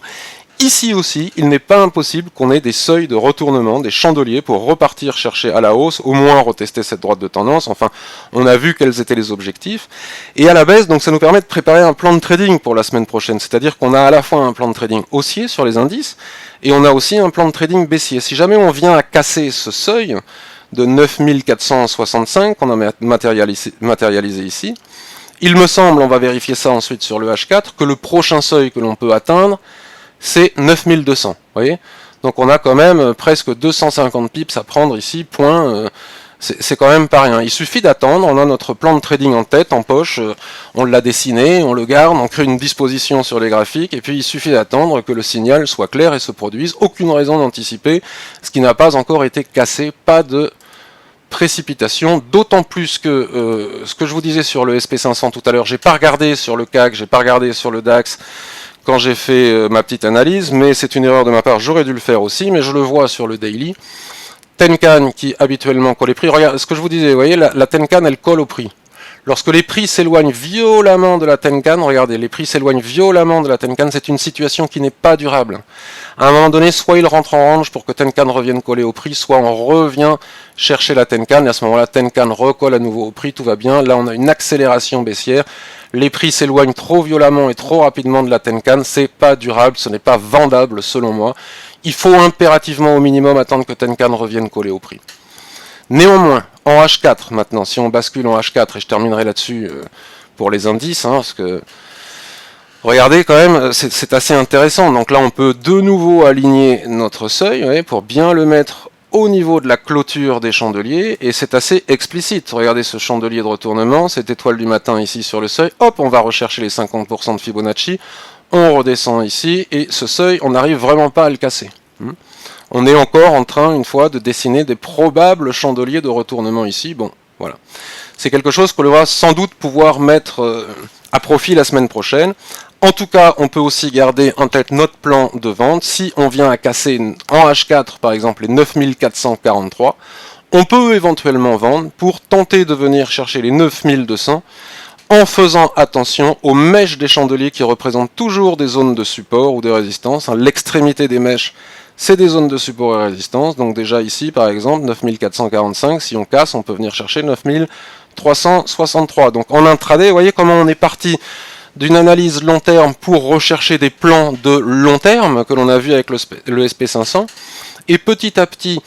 S1: Ici aussi, il n'est pas impossible qu'on ait des seuils de retournement, des chandeliers pour repartir chercher à la hausse, au moins retester cette droite de tendance. Enfin, on a vu quels étaient les objectifs. Et à la baisse, donc ça nous permet de préparer un plan de trading pour la semaine prochaine. C'est-à-dire qu'on a à la fois un plan de trading haussier sur les indices, et on a aussi un plan de trading baissier. Si jamais on vient à casser ce seuil de 9465 qu'on a matérialisé ici, il me semble, on va vérifier ça ensuite sur le H4, que le prochain seuil que l'on peut atteindre, c'est 9200, vous voyez. Donc on a quand même presque 250 pips à prendre ici, point, c'est quand même pas rien. Il suffit d'attendre, on a notre plan de trading en tête, en poche, on l'a dessiné, on le garde, on crée une disposition sur les graphiques, et puis il suffit d'attendre que le signal soit clair et se produise, aucune raison d'anticiper ce qui n'a pas encore été cassé, pas de précipitation, d'autant plus que ce que je vous disais sur le SP500 tout à l'heure, j'ai pas regardé sur le CAC, j'ai pas regardé sur le DAX, quand j'ai fait ma petite analyse, mais c'est une erreur de ma part, j'aurais dû le faire aussi, mais je le vois sur le daily. Tenkan qui habituellement colle les prix, regarde ce que je vous disais, vous voyez, la Tenkan elle colle au prix. Lorsque les prix s'éloignent violemment de la Tenkan, regardez, les prix s'éloignent violemment de la Tenkan, c'est une situation qui n'est pas durable. À un moment donné, soit il rentre en range pour que Tenkan revienne coller au prix, soit on revient chercher la Tenkan, et à ce moment-là, Tenkan recolle à nouveau au prix, tout va bien. Là, on a une accélération baissière. Les prix s'éloignent trop violemment et trop rapidement de la Tenkan, c'est pas durable, ce n'est pas vendable selon moi. Il faut impérativement au minimum attendre que Tenkan revienne coller au prix. Néanmoins, en H4 maintenant, si on bascule en H4, et je terminerai là-dessus pour les indices, parce que regardez quand même, c'est assez intéressant. Donc là, on peut de nouveau aligner notre seuil pour bien le mettre au niveau de la clôture des chandeliers, et c'est assez explicite. Regardez ce chandelier de retournement, cette étoile du matin ici sur le seuil, hop, on va rechercher les 50% de Fibonacci, on redescend ici, et ce seuil, on n'arrive vraiment pas à le casser. On est encore en train, une fois, de dessiner des probables chandeliers de retournement ici. Bon, voilà. C'est quelque chose que l'on va sans doute pouvoir mettre à profit la semaine prochaine. En tout cas, on peut aussi garder en tête notre plan de vente. Si on vient à casser en H4, par exemple, les 9443, on peut éventuellement vendre pour tenter de venir chercher les 9200 en faisant attention aux mèches des chandeliers qui représentent toujours des zones de support ou de résistance. L'extrémité des mèches, c'est des zones de support et résistance. Donc déjà ici, par exemple, 9445, si on casse, on peut venir chercher 9363. Donc en intraday, vous voyez comment on est parti d'une analyse long terme pour rechercher des plans de long terme que l'on a vu avec le SP500. Et petit à petit,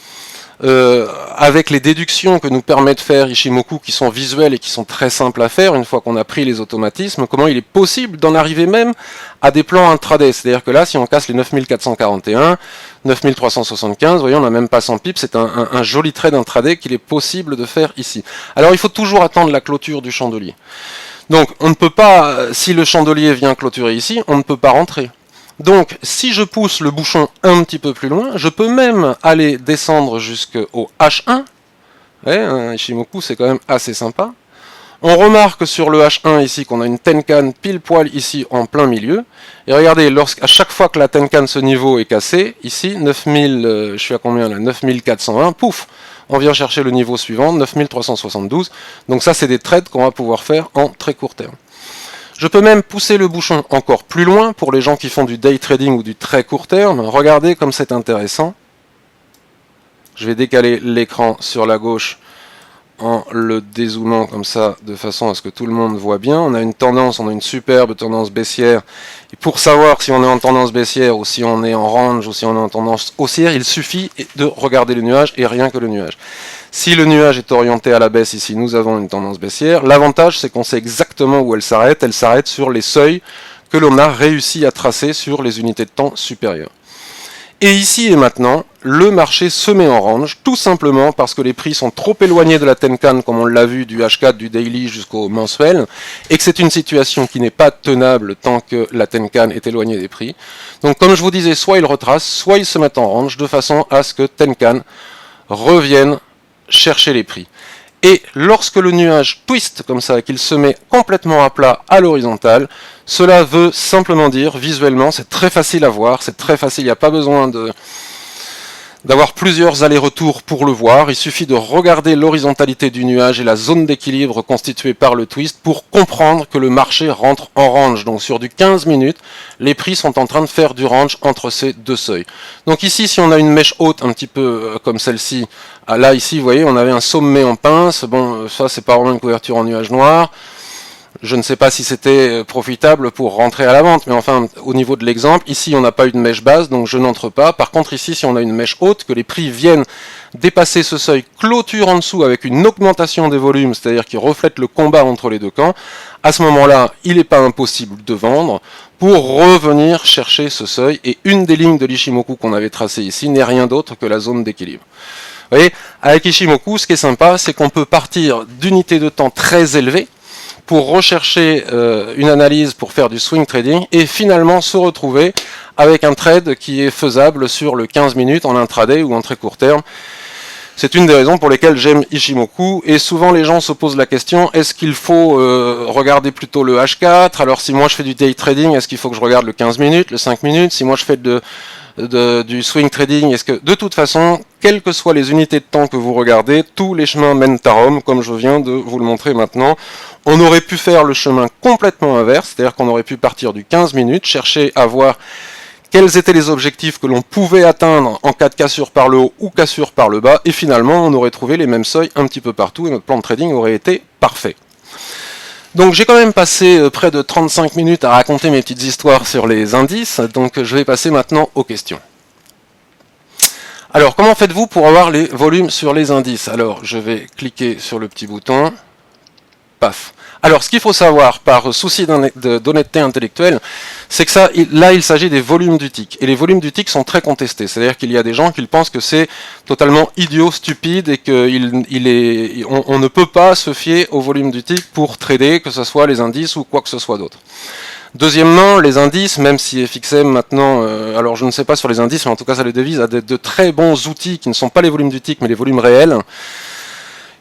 S1: avec les déductions que nous permet de faire Ishimoku, qui sont visuelles et qui sont très simples à faire, une fois qu'on a pris les automatismes, comment il est possible d'en arriver même à des plans intraday. C'est-à-dire que là, si on casse les 9441, 9375, vous voyez, on n'a même pas 100 pips, c'est un joli trade intraday qu'il est possible de faire ici. Alors il faut toujours attendre la clôture du chandelier. Donc on ne peut pas, si le chandelier vient clôturer ici, on ne peut pas rentrer. Donc, si je pousse le bouchon un petit peu plus loin, je peux même aller descendre jusqu'au H1. Ouais, Ishimoku, c'est quand même assez sympa. On remarque sur le H1 ici qu'on a une Tenkan pile poil ici en plein milieu. Et regardez, à chaque fois que la Tenkan ce niveau est cassé, ici, 9000, je suis à combien là, 9401, pouf, on vient chercher le niveau suivant, 9372. Donc ça, c'est des trades qu'on va pouvoir faire en très court terme. Je peux même pousser le bouchon encore plus loin pour les gens qui font du day trading ou du très court terme. Regardez comme c'est intéressant. Je vais décaler l'écran sur la gauche en le dézoomant comme ça, de façon à ce que tout le monde voit bien. On a une tendance, on a une superbe tendance baissière. Et pour savoir si on est en tendance baissière ou si on est en range ou si on est en tendance haussière, il suffit de regarder le nuage et rien que le nuage. Si le nuage est orienté à la baisse ici, nous avons une tendance baissière. L'avantage, c'est qu'on sait exactement où elle s'arrête. Elle s'arrête sur les seuils que l'on a réussi à tracer sur les unités de temps supérieures. Et ici et maintenant, le marché se met en range, tout simplement parce que les prix sont trop éloignés de la Tenkan, comme on l'a vu du H4, du daily jusqu'au mensuel, et que c'est une situation qui n'est pas tenable tant que la Tenkan est éloignée des prix. Donc comme je vous disais, soit ils retracent, soit ils se mettent en range, de façon à ce que Tenkan revienne chercher les prix. Et lorsque le nuage twist comme ça, qu'il se met complètement à plat à l'horizontale, cela veut simplement dire, visuellement, c'est très facile à voir, c'est très facile, il n'y a pas besoin d'avoir plusieurs allers-retours pour le voir, il suffit de regarder l'horizontalité du nuage et la zone d'équilibre constituée par le twist pour comprendre que le marché rentre en range. Donc sur du 15 minutes, les prix sont en train de faire du range entre ces deux seuils. Donc ici, si on a une mèche haute un petit peu comme celle-ci, là ici, vous voyez, on avait un sommet en pince, bon, ça c'est pas vraiment une couverture en nuage noir. Je ne sais pas si c'était profitable pour rentrer à la vente, mais enfin, au niveau de l'exemple, ici on n'a pas eu de mèche basse, donc je n'entre pas. Par contre, ici, si on a une mèche haute, que les prix viennent dépasser ce seuil, clôture en dessous avec une augmentation des volumes, c'est-à-dire qui reflète le combat entre les deux camps, à ce moment-là, il n'est pas impossible de vendre pour revenir chercher ce seuil. Et une des lignes de l'Ishimoku qu'on avait tracée ici n'est rien d'autre que la zone d'équilibre. Vous voyez, avec Ishimoku, ce qui est sympa, c'est qu'on peut partir d'unités de temps très élevées, pour rechercher une analyse pour faire du swing trading et finalement se retrouver avec un trade qui est faisable sur le 15 minutes en intraday ou en très court terme. C'est une des raisons pour lesquelles j'aime Ishimoku, et souvent les gens se posent la question, est-ce qu'il faut regarder plutôt le H4? Alors si moi je fais du day trading, est-ce qu'il faut que je regarde le 15 minutes, le 5 minutes? Si moi je fais du swing trading, est-ce que de toute façon, quelles que soient les unités de temps que vous regardez, tous les chemins mènent à Rome, comme je viens de vous le montrer maintenant. On aurait pu faire le chemin complètement inverse, c'est-à-dire qu'on aurait pu partir du 15 minutes, chercher à voir quels étaient les objectifs que l'on pouvait atteindre en cas de cassure par le haut ou cassure par le bas, et finalement on aurait trouvé les mêmes seuils un petit peu partout, et notre plan de trading aurait été parfait. Donc j'ai quand même passé près de 35 minutes à raconter mes petites histoires sur les indices, donc je vais passer maintenant aux questions. Alors comment faites-vous pour avoir les volumes sur les indices? Alors je vais cliquer sur le petit bouton, paf. Alors, ce qu'il faut savoir, par souci d'honnêteté intellectuelle, c'est que là, il s'agit des volumes du tick. Et les volumes du tick sont très contestés. C'est-à-dire qu'il y a des gens qui pensent que c'est totalement idiot, stupide, et qu'on ne peut pas se fier au volume du tick pour trader, que ce soit les indices ou quoi que ce soit d'autre. Deuxièmement, les indices, même si FXM maintenant, alors je ne sais pas sur les indices, mais en tout cas ça les devise, a de très bons outils qui ne sont pas les volumes du tick, mais les volumes réels.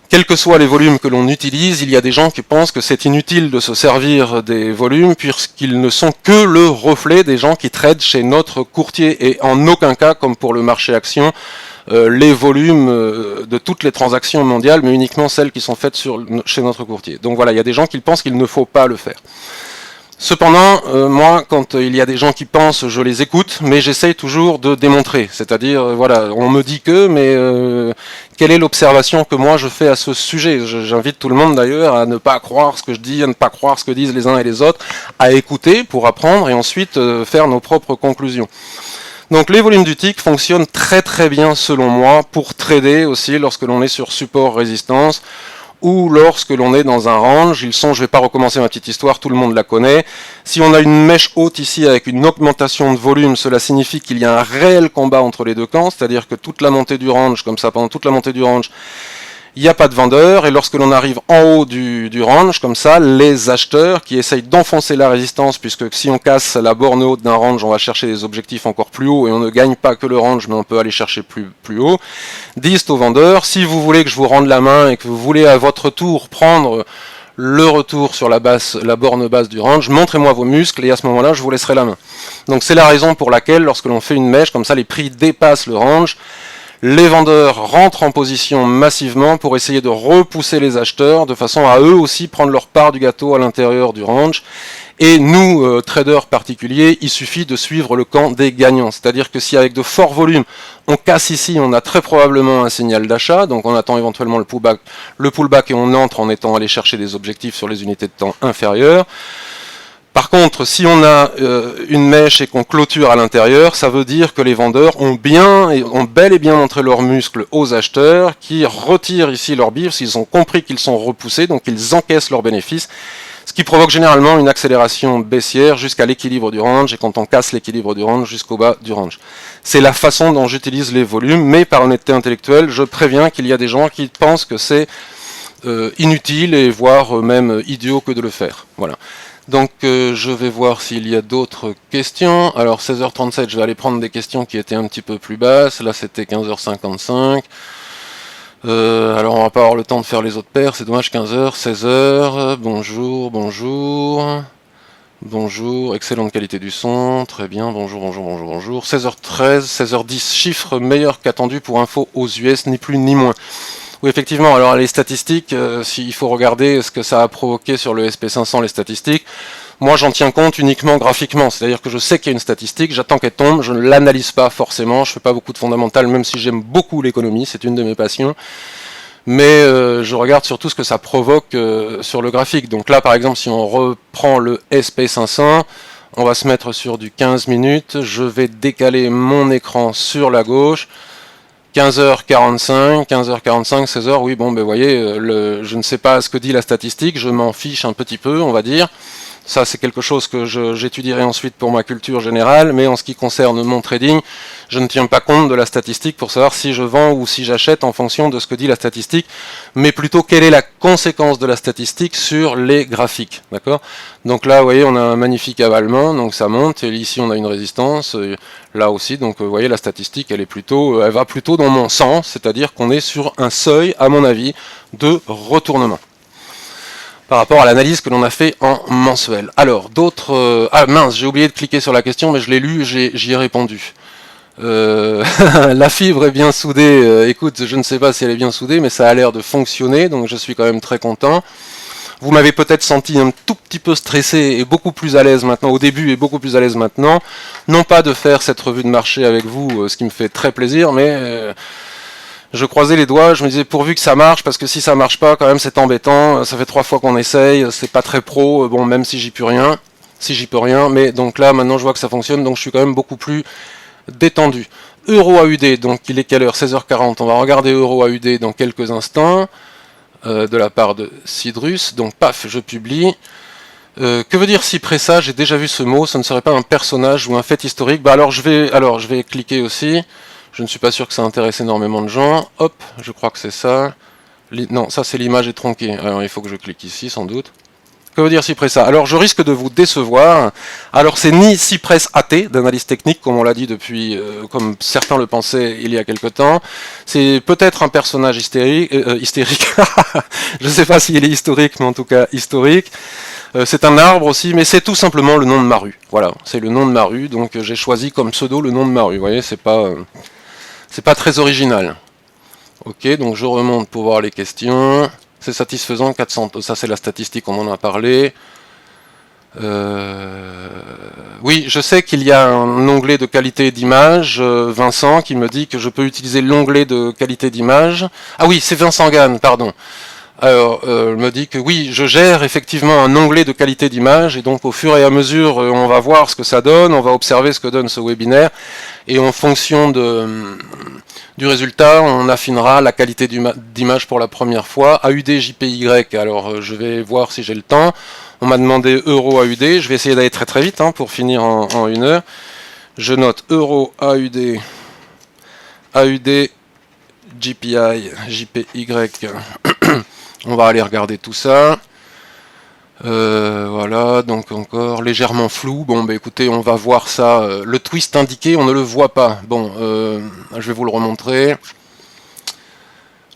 S1: Quels que soient les volumes que l'on utilise, il y a des gens qui pensent que c'est inutile de se servir des volumes puisqu'ils ne sont que le reflet des gens qui tradent chez notre courtier et en aucun cas, comme pour le marché action, les volumes de toutes les transactions mondiales, mais uniquement celles qui sont faites chez notre courtier. Donc voilà, il y a des gens qui pensent qu'il ne faut pas le faire. Cependant, moi, quand il y a des gens qui pensent, je les écoute, mais j'essaye toujours de démontrer. C'est-à-dire, voilà, on me dit que, mais quelle est l'observation que moi je fais à ce sujet? J'invite tout le monde d'ailleurs à ne pas croire ce que je dis, à ne pas croire ce que disent les uns et les autres, à écouter pour apprendre et ensuite faire nos propres conclusions. Donc les volumes du tick fonctionnent très très bien selon moi pour trader aussi lorsque l'on est sur support résistance, ou lorsque l'on est dans un range. Ils sont, je ne vais pas recommencer ma petite histoire, tout le monde la connaît. Si on a une mèche haute ici avec une augmentation de volume, cela signifie qu'il y a un réel combat entre les deux camps, c'est-à-dire que toute la montée du range, comme ça, pendant toute la montée du range, il n'y a pas de vendeurs, et lorsque l'on arrive en haut du range, comme ça, les acheteurs qui essayent d'enfoncer la résistance, puisque si on casse la borne haute d'un range, on va chercher des objectifs encore plus hauts, et on ne gagne pas que le range, mais on peut aller chercher plus haut, disent aux vendeurs, si vous voulez que je vous rende la main, et que vous voulez à votre tour prendre le retour sur la borne basse du range, montrez-moi vos muscles, et à ce moment-là, je vous laisserai la main. Donc c'est la raison pour laquelle, lorsque l'on fait une mèche, comme ça, les prix dépassent le range, les vendeurs rentrent en position massivement pour essayer de repousser les acheteurs de façon à eux aussi prendre leur part du gâteau à l'intérieur du range. Et nous, traders particuliers, il suffit de suivre le camp des gagnants. C'est-à-dire que si avec de forts volumes, on casse ici, on a très probablement un signal d'achat, donc on attend éventuellement le pullback et on entre en étant allé chercher des objectifs sur les unités de temps inférieures. Par contre, si on a une mèche et qu'on clôture à l'intérieur, ça veut dire que les vendeurs ont bel et bien montré leurs muscles aux acheteurs qui retirent ici leur bif, s'ils ont compris qu'ils sont repoussés, donc ils encaissent leurs bénéfices, ce qui provoque généralement une accélération baissière jusqu'à l'équilibre du range, et quand on casse l'équilibre du range jusqu'au bas du range. C'est la façon dont j'utilise les volumes, mais par honnêteté intellectuelle, je préviens qu'il y a des gens qui pensent que c'est inutile et voire même idiot que de le faire. Voilà. Donc je vais voir s'il y a d'autres questions. Alors 16h37, je vais aller prendre des questions qui étaient un petit peu plus basses. Là c'était 15h55. Alors on va pas avoir le temps de faire les autres paires, c'est dommage. 15h, 16h, bonjour, bonjour. Bonjour, excellente qualité du son, très bien, bonjour, bonjour, bonjour, bonjour. 16h13, 16h10, chiffre meilleur qu'attendu pour info aux US, ni plus ni moins. Oui, effectivement, alors les statistiques, il faut regarder ce que ça a provoqué sur le SP500, les statistiques. Moi, j'en tiens compte uniquement graphiquement, c'est-à-dire que je sais qu'il y a une statistique, j'attends qu'elle tombe, je ne l'analyse pas forcément, je fais pas beaucoup de fondamentales, même si j'aime beaucoup l'économie, c'est une de mes passions. Mais je regarde surtout ce que ça provoque sur le graphique. Donc là, par exemple, si on reprend le SP500, on va se mettre sur du 15 minutes, je vais décaler mon écran sur la gauche, 15h45, 16h, oui, bon, ben, vous voyez, je ne sais pas ce que dit la statistique, je m'en fiche un petit peu, on va dire. Ça, c'est quelque chose que j'étudierai ensuite pour ma culture générale, mais en ce qui concerne mon trading, je ne tiens pas compte de la statistique pour savoir si je vends ou si j'achète en fonction de ce que dit la statistique, mais plutôt quelle est la conséquence de la statistique sur les graphiques. D'accord ? Donc là, vous voyez, on a un magnifique avalement, donc ça monte, et ici on a une résistance, là aussi, donc vous voyez, la statistique, elle va plutôt dans mon sens, c'est-à-dire qu'on est sur un seuil, à mon avis, de retournement par rapport à l'analyse que l'on a fait en mensuel. Alors, d'autres... ah mince, j'ai oublié de cliquer sur la question, mais je l'ai lu, j'y ai répondu. La fibre est bien soudée. Écoute, je ne sais pas si elle est bien soudée, mais ça a l'air de fonctionner, donc je suis quand même très content. Vous m'avez peut-être senti un tout petit peu stressé et beaucoup plus à l'aise maintenant, au début et beaucoup plus à l'aise maintenant. Non pas de faire cette revue de marché avec vous, ce qui me fait très plaisir, mais... je croisais les doigts, je me disais pourvu que ça marche, parce que si ça marche pas, quand même c'est embêtant, ça fait 3 fois qu'on essaye, c'est pas très pro, bon même si j'y peux rien, mais donc là maintenant je vois que ça fonctionne, donc je suis quand même beaucoup plus détendu. Euro AUD, donc il est quelle heure? 16h40, on va regarder Euro AUD dans quelques instants, de la part de Cydrus, donc paf, je publie. Que veut dire Cypressa? J'ai déjà vu ce mot, ça ne serait pas un personnage ou un fait historique? Bah alors je vais cliquer aussi. Je ne suis pas sûr que ça intéresse énormément de gens. Hop, je crois que c'est ça. Non, ça c'est l'image est tronquée. Alors il faut que je clique ici sans doute. Que veut dire Cypressa? Alors je risque de vous décevoir. Alors c'est ni Cypress AT d'analyse technique comme on l'a dit depuis, comme certains le pensaient il y a quelque temps. C'est peut-être un personnage hystérique. Je ne sais pas s'il est historique, mais en tout cas historique. C'est un arbre aussi, mais c'est tout simplement le nom de ma rue. Voilà, c'est le nom de ma rue, donc j'ai choisi comme pseudo le nom de ma rue. Vous voyez, c'est pas très original. Ok, donc je remonte pour voir les questions. C'est satisfaisant, 400. Ça c'est la statistique, on en a parlé. Oui, je sais qu'il y a un onglet de qualité d'image. Vincent qui me dit que je peux utiliser l'onglet de qualité d'image. Ah oui, c'est Vincent Gann, pardon. Alors, elle me dit que oui, je gère effectivement un onglet de qualité d'image, et donc au fur et à mesure, on va voir ce que ça donne, on va observer ce que donne ce webinaire, et en fonction du résultat, on affinera la qualité d'image pour la première fois. AUD JPY, alors je vais voir si j'ai le temps. On m'a demandé Euro AUD, je vais essayer d'aller très très vite pour finir en 1 heure. Je note Euro AUD, AUD JPI, JPY. On va aller regarder tout ça. Voilà, donc encore légèrement flou. Bon, bah écoutez, on va voir ça. Le twist indiqué, on ne le voit pas. Bon, je vais vous le remontrer.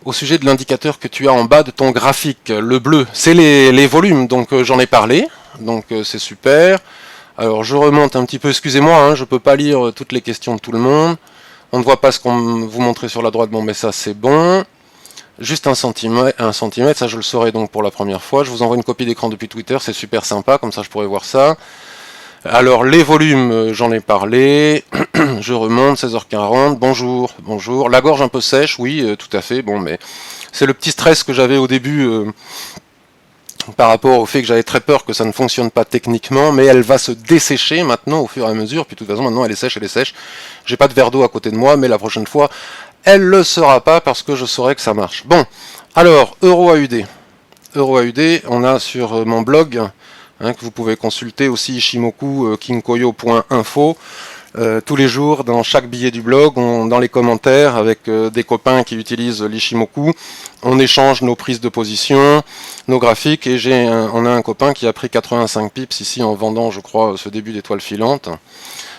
S1: Au sujet de l'indicateur que tu as en bas de ton graphique, le bleu, c'est les volumes, donc j'en ai parlé. Donc c'est super. Alors je remonte un petit peu, excusez-moi, je ne peux pas lire toutes les questions de tout le monde. On ne voit pas ce qu'on vous montrait sur la droite, bon, mais ça c'est bon. Juste 1 centimètre, ça je le saurai donc pour la première fois. Je vous envoie une copie d'écran depuis Twitter, c'est super sympa, comme ça je pourrais voir ça. Alors les volumes, j'en ai parlé. Je remonte, 16h40, bonjour, bonjour. La gorge un peu sèche, oui, tout à fait, bon, mais c'est le petit stress que j'avais au début par rapport au fait que j'avais très peur que ça ne fonctionne pas techniquement, mais elle va se dessécher maintenant au fur et à mesure, puis de toute façon maintenant elle est sèche, J'ai pas de verre d'eau à côté de moi, mais la prochaine fois, elle ne le sera pas parce que je saurai que ça marche. Bon, alors, Euro AUD. Euro AUD, on a sur mon blog, que vous pouvez consulter aussi, Ishimoku, kinkoyo.info. Tous les jours, dans chaque billet du blog, dans les commentaires, avec des copains qui utilisent l'Ishimoku, on échange nos prises de position, nos graphiques, et on a un copain qui a pris 85 pips ici en vendant, je crois, ce début d'étoile filante.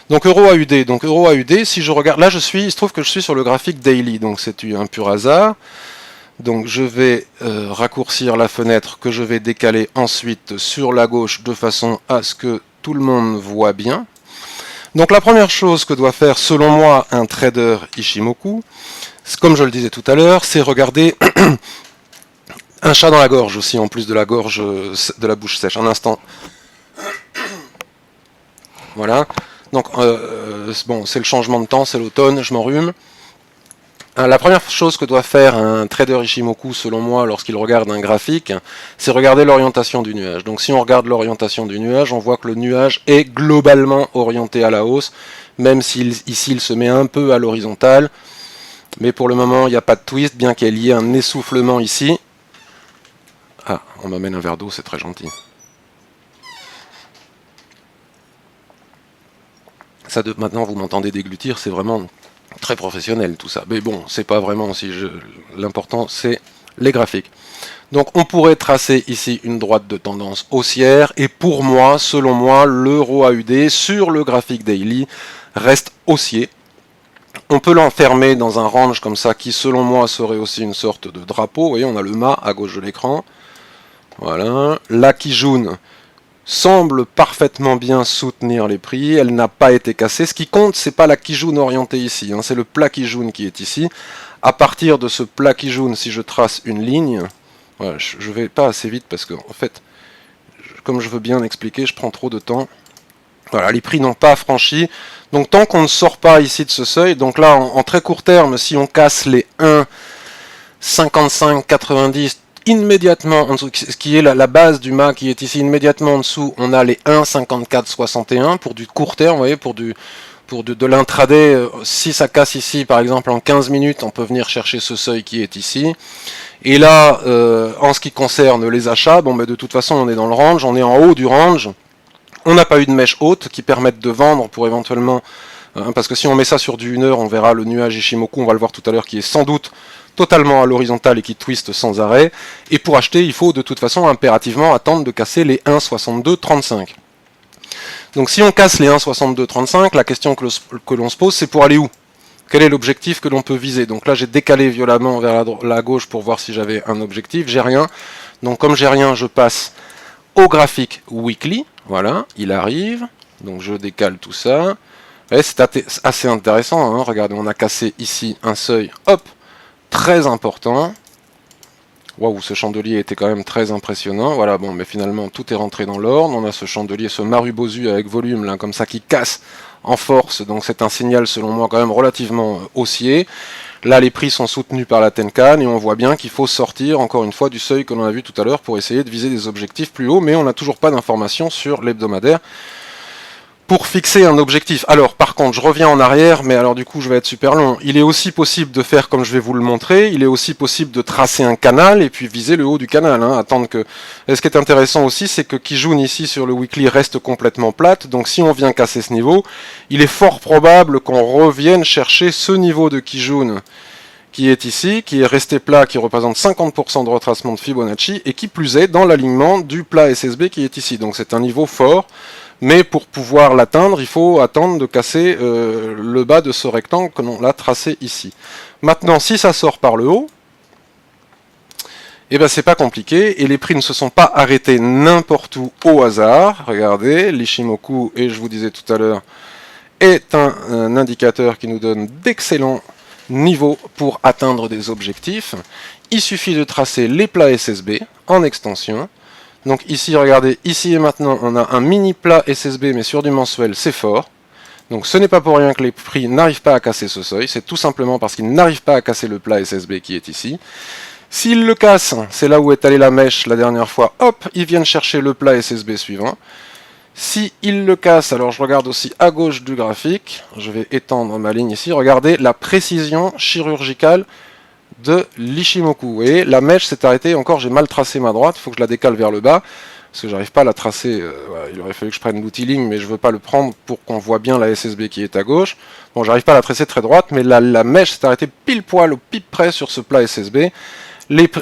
S1: Donc Euro AUD, si je regarde, là il se trouve que je suis sur le graphique daily, donc c'est un pur hasard. Donc je vais raccourcir la fenêtre que je vais décaler ensuite sur la gauche de façon à ce que tout le monde voit bien. Donc la première chose que doit faire selon moi un trader Ishimoku, comme je le disais tout à l'heure, c'est regarder un chat dans la gorge aussi, en plus de la gorge, de la bouche sèche. Un instant. Voilà. Donc, bon, c'est le changement de temps, c'est l'automne, je m'enrhume. La première chose que doit faire un trader Ishimoku, selon moi, lorsqu'il regarde un graphique, c'est regarder l'orientation du nuage. Donc si on regarde l'orientation du nuage, on voit que le nuage est globalement orienté à la hausse, même si ici il se met un peu à l'horizontale. Mais pour le moment, il n'y a pas de twist, bien qu'il y ait un essoufflement ici. Ah, on m'amène un verre d'eau, c'est très gentil. Maintenant, vous m'entendez déglutir, c'est vraiment très professionnel tout ça. Mais bon, c'est pas vraiment l'important, c'est les graphiques. Donc on pourrait tracer ici une droite de tendance haussière, et pour moi, selon moi, l'euro AUD sur le graphique daily reste haussier. On peut l'enfermer dans un range comme ça, qui selon moi serait aussi une sorte de drapeau. Vous voyez, on a le mât à gauche de l'écran. Voilà. La Kijun semble parfaitement bien soutenir les prix, elle n'a pas été cassée. Ce qui compte, c'est pas la Kijun orientée ici, hein, c'est le plat Kijun qui est ici. À partir de ce plat Kijun, si je trace une ligne, voilà, je vais pas assez vite parce que en fait, comme je veux bien expliquer, je prends trop de temps. Voilà, les prix n'ont pas franchi. Donc tant qu'on ne sort pas ici de ce seuil, donc là en très court terme, si on casse les 1,5590 immédiatement en dessous, ce qui est la base du mât qui est ici immédiatement en dessous, on a les 1,5461 pour du court terme, vous voyez, pour de l'intraday. Si ça casse ici par exemple en 15 minutes, on peut venir chercher ce seuil qui est ici. Et là, en ce qui concerne les achats, bon, de toute façon on est dans le range, on est en haut du range. On n'a pas eu de mèche haute qui permettent de vendre pour éventuellement, parce que si on met ça sur du 1 heure, on verra le nuage Ishimoku, on va le voir tout à l'heure, qui est sans doute totalement à l'horizontale et qui twiste sans arrêt. Et pour acheter, il faut de toute façon impérativement attendre de casser les 1,6235. Donc si on casse les 1,6235, la question que l'on se pose, c'est pour aller où? Quel est l'objectif que l'on peut viser? Donc là, j'ai décalé violemment vers la gauche pour voir si j'avais un objectif. J'ai rien. Donc comme j'ai rien, je passe au graphique weekly. Voilà, il arrive. Donc je décale tout ça. C'est assez intéressant, hein. Regardez, on a cassé ici un seuil, hop, très important. Waouh, ce chandelier était quand même très impressionnant. Voilà, bon, mais finalement tout est rentré dans l'ordre. On a ce chandelier, ce Marubozu avec volume, là, comme ça, qui casse en force. Donc c'est un signal, selon moi, quand même relativement haussier. Là, les prix sont soutenus par la Tenkan et on voit bien qu'il faut sortir, encore une fois, du seuil que l'on a vu tout à l'heure pour essayer de viser des objectifs plus hauts, mais on n'a toujours pas d'informations sur l'hebdomadaire pour fixer un objectif. Alors, par contre, je reviens en arrière, mais alors du coup, je vais être super long. Il est aussi possible de faire comme je vais vous le montrer, il est aussi possible de tracer un canal et puis viser le haut du canal, hein, attendre que... Et ce qui est intéressant aussi, c'est que Kijun ici sur le weekly reste complètement plate, donc si on vient casser ce niveau, il est fort probable qu'on revienne chercher ce niveau de Kijun qui est ici, qui est resté plat, qui représente 50% de retracement de Fibonacci, et qui plus est dans l'alignement du plat SSB qui est ici. Donc c'est un niveau fort. Mais pour pouvoir l'atteindre, il faut attendre de casser le bas de ce rectangle que l'on a tracé ici. Maintenant, si ça sort par le haut, eh ben c'est pas compliqué, et les prix ne se sont pas arrêtés n'importe où au hasard. Regardez, l'Ishimoku, et je vous disais tout à l'heure, est un indicateur qui nous donne d'excellents niveaux pour atteindre des objectifs. Il suffit de tracer les plats SSB en extension. Donc ici, regardez, ici et maintenant, on a un mini plat SSB, mais sur du mensuel, c'est fort. Donc ce n'est pas pour rien que les prix n'arrivent pas à casser ce seuil, c'est tout simplement parce qu'ils n'arrivent pas à casser le plat SSB qui est ici. S'ils le cassent, c'est là où est allée la mèche la dernière fois, hop, ils viennent chercher le plat SSB suivant. Si ils le cassent, alors je regarde aussi à gauche du graphique, je vais étendre ma ligne ici, regardez la précision chirurgicale de l'Ishimoku. Et la mèche s'est arrêtée, encore j'ai mal tracé ma droite, il faut que je la décale vers le bas, parce que j'arrive pas à la tracer, voilà, il aurait fallu que je prenne l'outil ligne, mais je veux pas le prendre pour qu'on voit bien la SSB qui est à gauche. Bon, j'arrive pas à la tracer très droite, mais la mèche s'est arrêtée pile poil au pipe près sur ce plat SSB.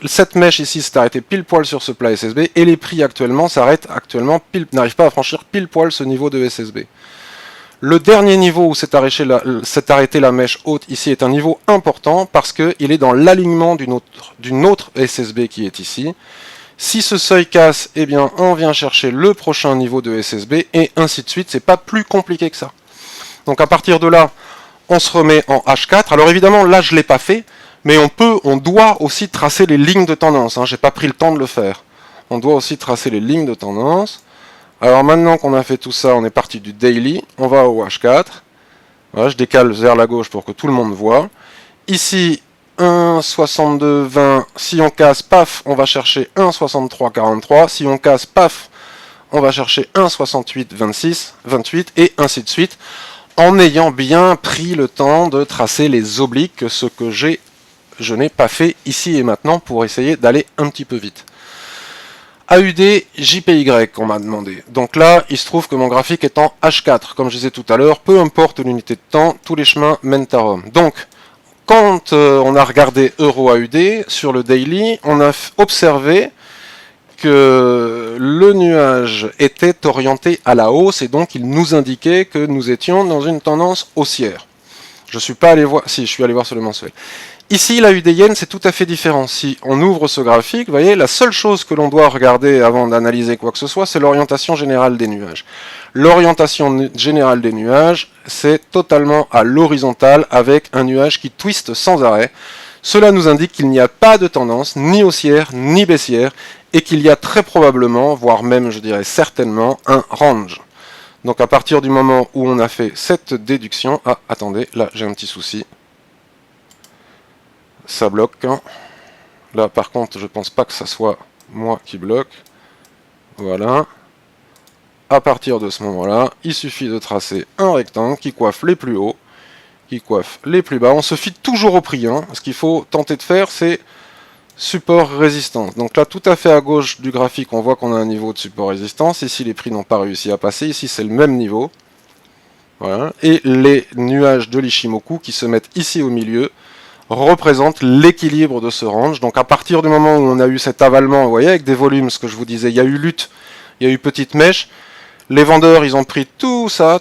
S1: Cette mèche ici s'est arrêtée pile poil sur ce plat SSB, et les prix actuellement s'arrêtent n'arrivent pas à franchir pile poil ce niveau de SSB. Le dernier niveau où s'est arrêtée la mèche haute ici est un niveau important parce qu'il est dans l'alignement d'une autre SSB qui est ici. Si ce seuil casse, eh bien on vient chercher le prochain niveau de SSB et ainsi de suite. C'est pas plus compliqué que ça. Donc à partir de là, on se remet en H4. Alors évidemment, là je l'ai pas fait, mais on doit aussi tracer les lignes de tendance. J'ai pas pris le temps de le faire. On doit aussi tracer les lignes de tendance. Alors maintenant qu'on a fait tout ça, on est parti du daily, on va au H4. Voilà, je décale vers la gauche pour que tout le monde voit. Ici, 1,6220, si on casse, paf, on va chercher 1,6343. Si on casse, paf, on va chercher 1,6826, 28, et ainsi de suite, en ayant bien pris le temps de tracer les obliques, ce que je n'ai pas fait ici et maintenant pour essayer d'aller un petit peu vite. AUD, JPY qu'on m'a demandé. Donc là, il se trouve que mon graphique est en H4, comme je disais tout à l'heure, peu importe l'unité de temps, tous les chemins mènent à Rome. Donc, quand on a regardé Euro AUD sur le daily, on a observé que le nuage était orienté à la hausse et donc il nous indiquait que nous étions dans une tendance haussière. Je suis pas allé voir, si je suis allé voir sur le mensuel. Ici, la UD Yen, c'est tout à fait différent. Si on ouvre ce graphique, vous voyez, la seule chose que l'on doit regarder avant d'analyser quoi que ce soit, c'est l'orientation générale des nuages. L'orientation générale des nuages, c'est totalement à l'horizontale avec un nuage qui twiste sans arrêt. Cela nous indique qu'il n'y a pas de tendance ni haussière ni baissière et qu'il y a très probablement, voire même je dirais certainement, un range. Donc à partir du moment où on a fait cette déduction... Ah, attendez, là j'ai un petit souci. Ça bloque. Là par contre je pense pas que ça soit moi qui bloque. Voilà. À partir de ce moment-là, il suffit de tracer un rectangle qui coiffe les plus hauts, qui coiffe les plus bas. On se fie toujours au prix. Ce qu'il faut tenter de faire, c'est support-résistance. Donc là, tout à fait à gauche du graphique, on voit qu'on a un niveau de support-résistance. Ici, les prix n'ont pas réussi à passer. Ici, c'est le même niveau. Voilà. Et les nuages de l'Ishimoku qui se mettent ici au milieu représentent l'équilibre de ce range. Donc à partir du moment où on a eu cet avalement, vous voyez, avec des volumes, ce que je vous disais, il y a eu lutte, il y a eu petite mèche. Les vendeurs, ils ont pris tout ça,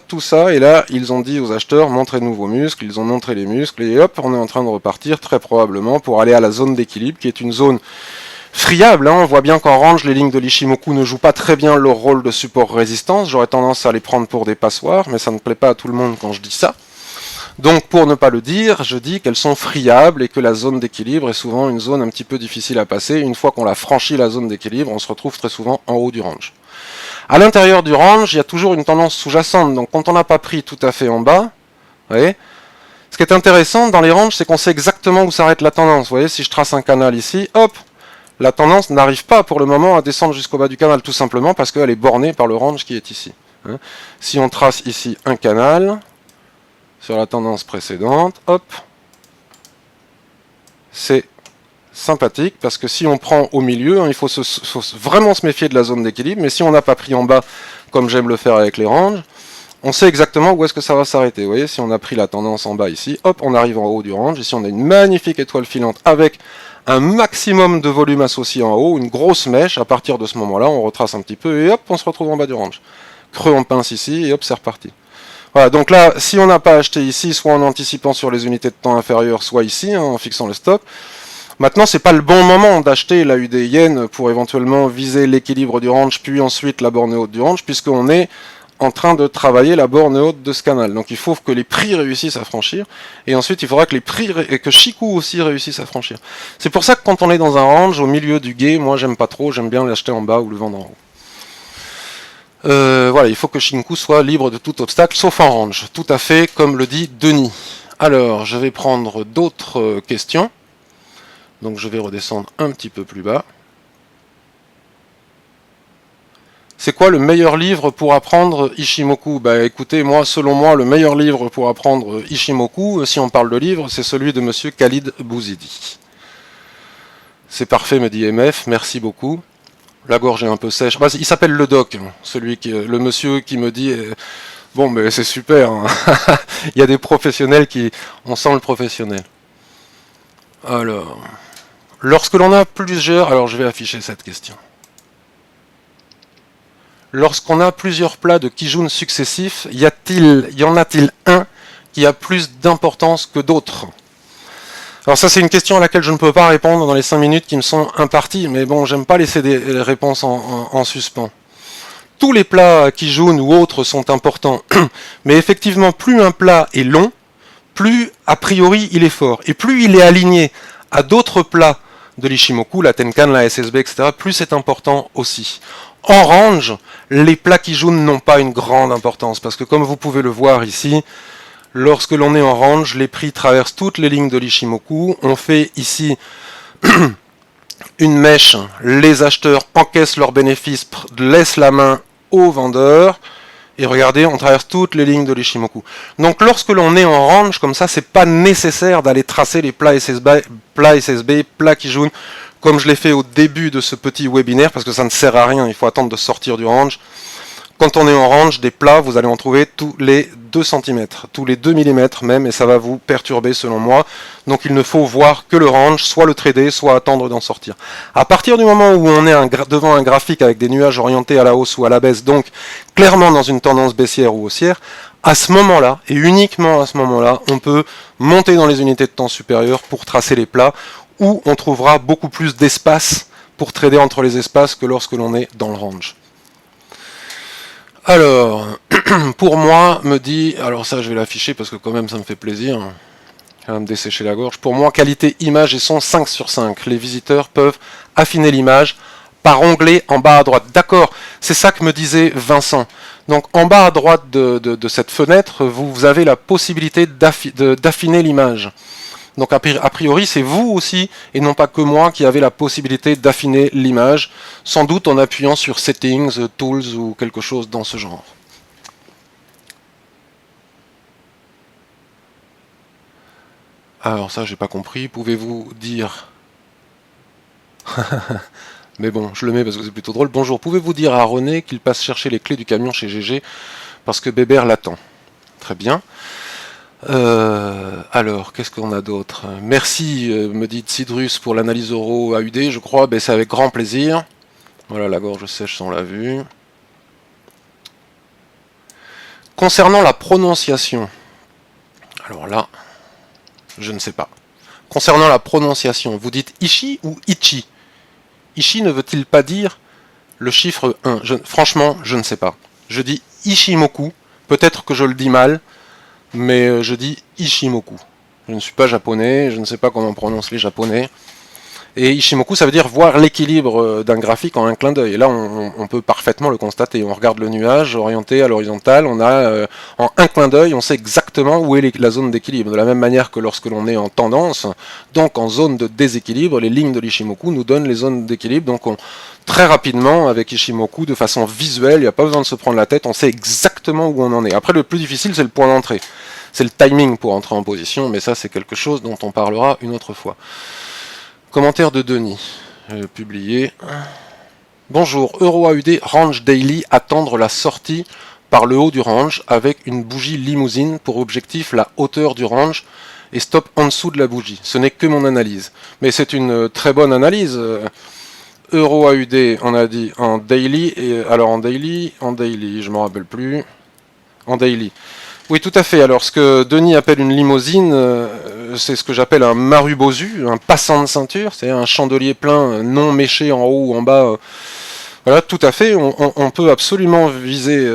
S1: et là, ils ont dit aux acheteurs, montrez-nous vos muscles, ils ont montré les muscles, et hop, on est en train de repartir, très probablement, pour aller à la zone d'équilibre, qui est une zone friable. On voit bien qu'en range, les lignes de l'Ishimoku ne jouent pas très bien leur rôle de support-résistance. J'aurais tendance à les prendre pour des passoires, mais ça ne plaît pas à tout le monde quand je dis ça. Donc, pour ne pas le dire, je dis qu'elles sont friables et que la zone d'équilibre est souvent une zone un petit peu difficile à passer. Une fois qu'on l'a franchi, la zone d'équilibre, on se retrouve très souvent en haut du range. À l'intérieur du range, il y a toujours une tendance sous-jacente. Donc quand on n'a pas pris tout à fait en bas, vous voyez, ce qui est intéressant dans les ranges, c'est qu'on sait exactement où s'arrête la tendance. Vous voyez, si je trace un canal ici, hop, la tendance n'arrive pas pour le moment à descendre jusqu'au bas du canal, tout simplement parce qu'elle est bornée par le range qui est ici. Si on trace ici un canal sur la tendance précédente, hop, c'est sympathique, parce que si on prend au milieu, il faut vraiment se méfier de la zone d'équilibre, mais si on n'a pas pris en bas, comme j'aime le faire avec les ranges, on sait exactement où est-ce que ça va s'arrêter. Vous voyez, si on a pris la tendance en bas ici, hop, on arrive en haut du range, ici on a une magnifique étoile filante avec un maximum de volume associé en haut, une grosse mèche. À partir de ce moment-là, on retrace un petit peu, et hop, on se retrouve en bas du range. Creux en pince ici, et hop, c'est reparti. Voilà, donc là, si on n'a pas acheté ici, soit en anticipant sur les unités de temps inférieures, soit ici, en fixant le stop, maintenant, c'est pas le bon moment d'acheter la UD Yen pour éventuellement viser l'équilibre du range, puis ensuite la borne haute du range, puisqu'on est en train de travailler la borne haute de ce canal. Donc il faut que les prix réussissent à franchir, et ensuite il faudra que les prix et que Chikou aussi réussissent à franchir. C'est pour ça que quand on est dans un range, au milieu du gué, moi j'aime pas trop, j'aime bien l'acheter en bas ou le vendre en haut. Voilà, il faut que Shinku soit libre de tout obstacle, sauf en range, tout à fait comme le dit Denis. Alors, je vais prendre d'autres questions. Donc je vais redescendre un petit peu plus bas. C'est quoi le meilleur livre pour apprendre Ishimoku? Bah écoutez, moi, selon moi, le meilleur livre pour apprendre Ishimoku, si on parle de livre, c'est celui de monsieur Khalid Bouzidi. C'est parfait, me dit MF, merci beaucoup. La gorge est un peu sèche. Bah, il s'appelle le doc, le monsieur qui me dit bon, mais c'est super, hein. Il y a des professionnels qui... On sent le professionnel. Alors... Lorsque l'on a plusieurs... Alors je vais afficher cette question. Lorsqu'on a plusieurs plats de Kijun successifs, y en a-t-il un qui a plus d'importance que d'autres? Alors ça c'est une question à laquelle je ne peux pas répondre dans les 5 minutes qui me sont imparties, mais bon, j'aime pas laisser des réponses en suspens. Tous les plats Kijun ou autres sont importants, mais effectivement, plus un plat est long, plus a priori il est fort, et plus il est aligné à d'autres plats de l'Ishimoku, la Tenkan, la SSB, etc., plus c'est important aussi. En range, les plats Kijun n'ont pas une grande importance, parce que comme vous pouvez le voir ici, lorsque l'on est en range, les prix traversent toutes les lignes de l'Ishimoku. On fait ici une mèche, les acheteurs encaissent leurs bénéfices, laissent la main aux vendeurs, et regardez, on traverse toutes les lignes de l'Ishimoku. Donc lorsque l'on est en range, comme ça, c'est pas nécessaire d'aller tracer les plats SSB, plats Kijun, comme je l'ai fait au début de ce petit webinaire, parce que ça ne sert à rien, il faut attendre de sortir du range. Quand on est en range, des plats, vous allez en trouver tous les 2 cm, tous les 2 mm même, et ça va vous perturber selon moi. Donc il ne faut voir que le range, soit le trader, soit attendre d'en sortir. À partir du moment où on est devant un graphique avec des nuages orientés à la hausse ou à la baisse, donc clairement dans une tendance baissière ou haussière, à ce moment-là, et uniquement à ce moment-là, on peut monter dans les unités de temps supérieures pour tracer les plats, où on trouvera beaucoup plus d'espace pour trader entre les espaces que lorsque l'on est dans le range. Alors, pour moi, me dit, alors ça je vais l'afficher parce que quand même ça me fait plaisir, ça va me dessécher la gorge. Pour moi, qualité image et son 5 sur 5. Les visiteurs peuvent affiner l'image par onglet en bas à droite. D'accord, c'est ça que me disait Vincent. Donc en bas à droite de cette fenêtre, vous avez la possibilité d'affiner l'image. Donc a priori, c'est vous aussi, et non pas que moi, qui avez la possibilité d'affiner l'image, sans doute en appuyant sur Settings, Tools ou quelque chose dans ce genre. Alors ça, j'ai pas compris. Pouvez-vous dire... Mais bon, je le mets parce que c'est plutôt drôle. Bonjour, pouvez-vous dire à René qu'il passe chercher les clés du camion chez GG parce que Bébert l'attend. Très bien. Alors, qu'est-ce qu'on a d'autre? Merci, me dit Cidrus, pour l'analyse euro AUD, je crois. Ben, c'est avec grand plaisir. Voilà, la gorge sèche sans la vue. Concernant la prononciation, alors là, je ne sais pas. Concernant la prononciation, vous dites Ishi ou Ichi? Ishi ne veut-il pas dire le chiffre 1? Franchement, je ne sais pas. Je dis Ishimoku, peut-être que je le dis mal, mais je dis Ishimoku. Je ne suis pas japonais, je ne sais pas comment on prononce les japonais. Et Ishimoku, ça veut dire voir l'équilibre d'un graphique en un clin d'œil. Et là, on peut parfaitement le constater. On regarde le nuage orienté à l'horizontale, on a en un clin d'œil, on sait exactement où est la zone d'équilibre. De la même manière que lorsque l'on est en tendance, donc en zone de déséquilibre, les lignes de l'Ishimoku nous donnent les zones d'équilibre. Donc très rapidement, avec Ishimoku, de façon visuelle, il n'y a pas besoin de se prendre la tête, on sait exactement où on en est. Après, le plus difficile, c'est le point d'entrée. C'est le timing pour entrer en position, mais ça, c'est quelque chose dont on parlera une autre fois. Commentaire de Denis, publié. Bonjour, Euro AUD Range Daily, attendre la sortie par le haut du range avec une bougie limousine pour objectif la hauteur du range et stop en dessous de la bougie. Ce n'est que mon analyse. Mais c'est une très bonne analyse. Euro AUD, on a dit en daily, et alors en daily, je me rappelle plus. En daily. Oui, tout à fait. Alors, ce que Denis appelle une limousine, c'est ce que j'appelle un marubosu, un passant de ceinture, c'est un chandelier plein non méché en haut ou en bas. Voilà, tout à fait. On peut absolument viser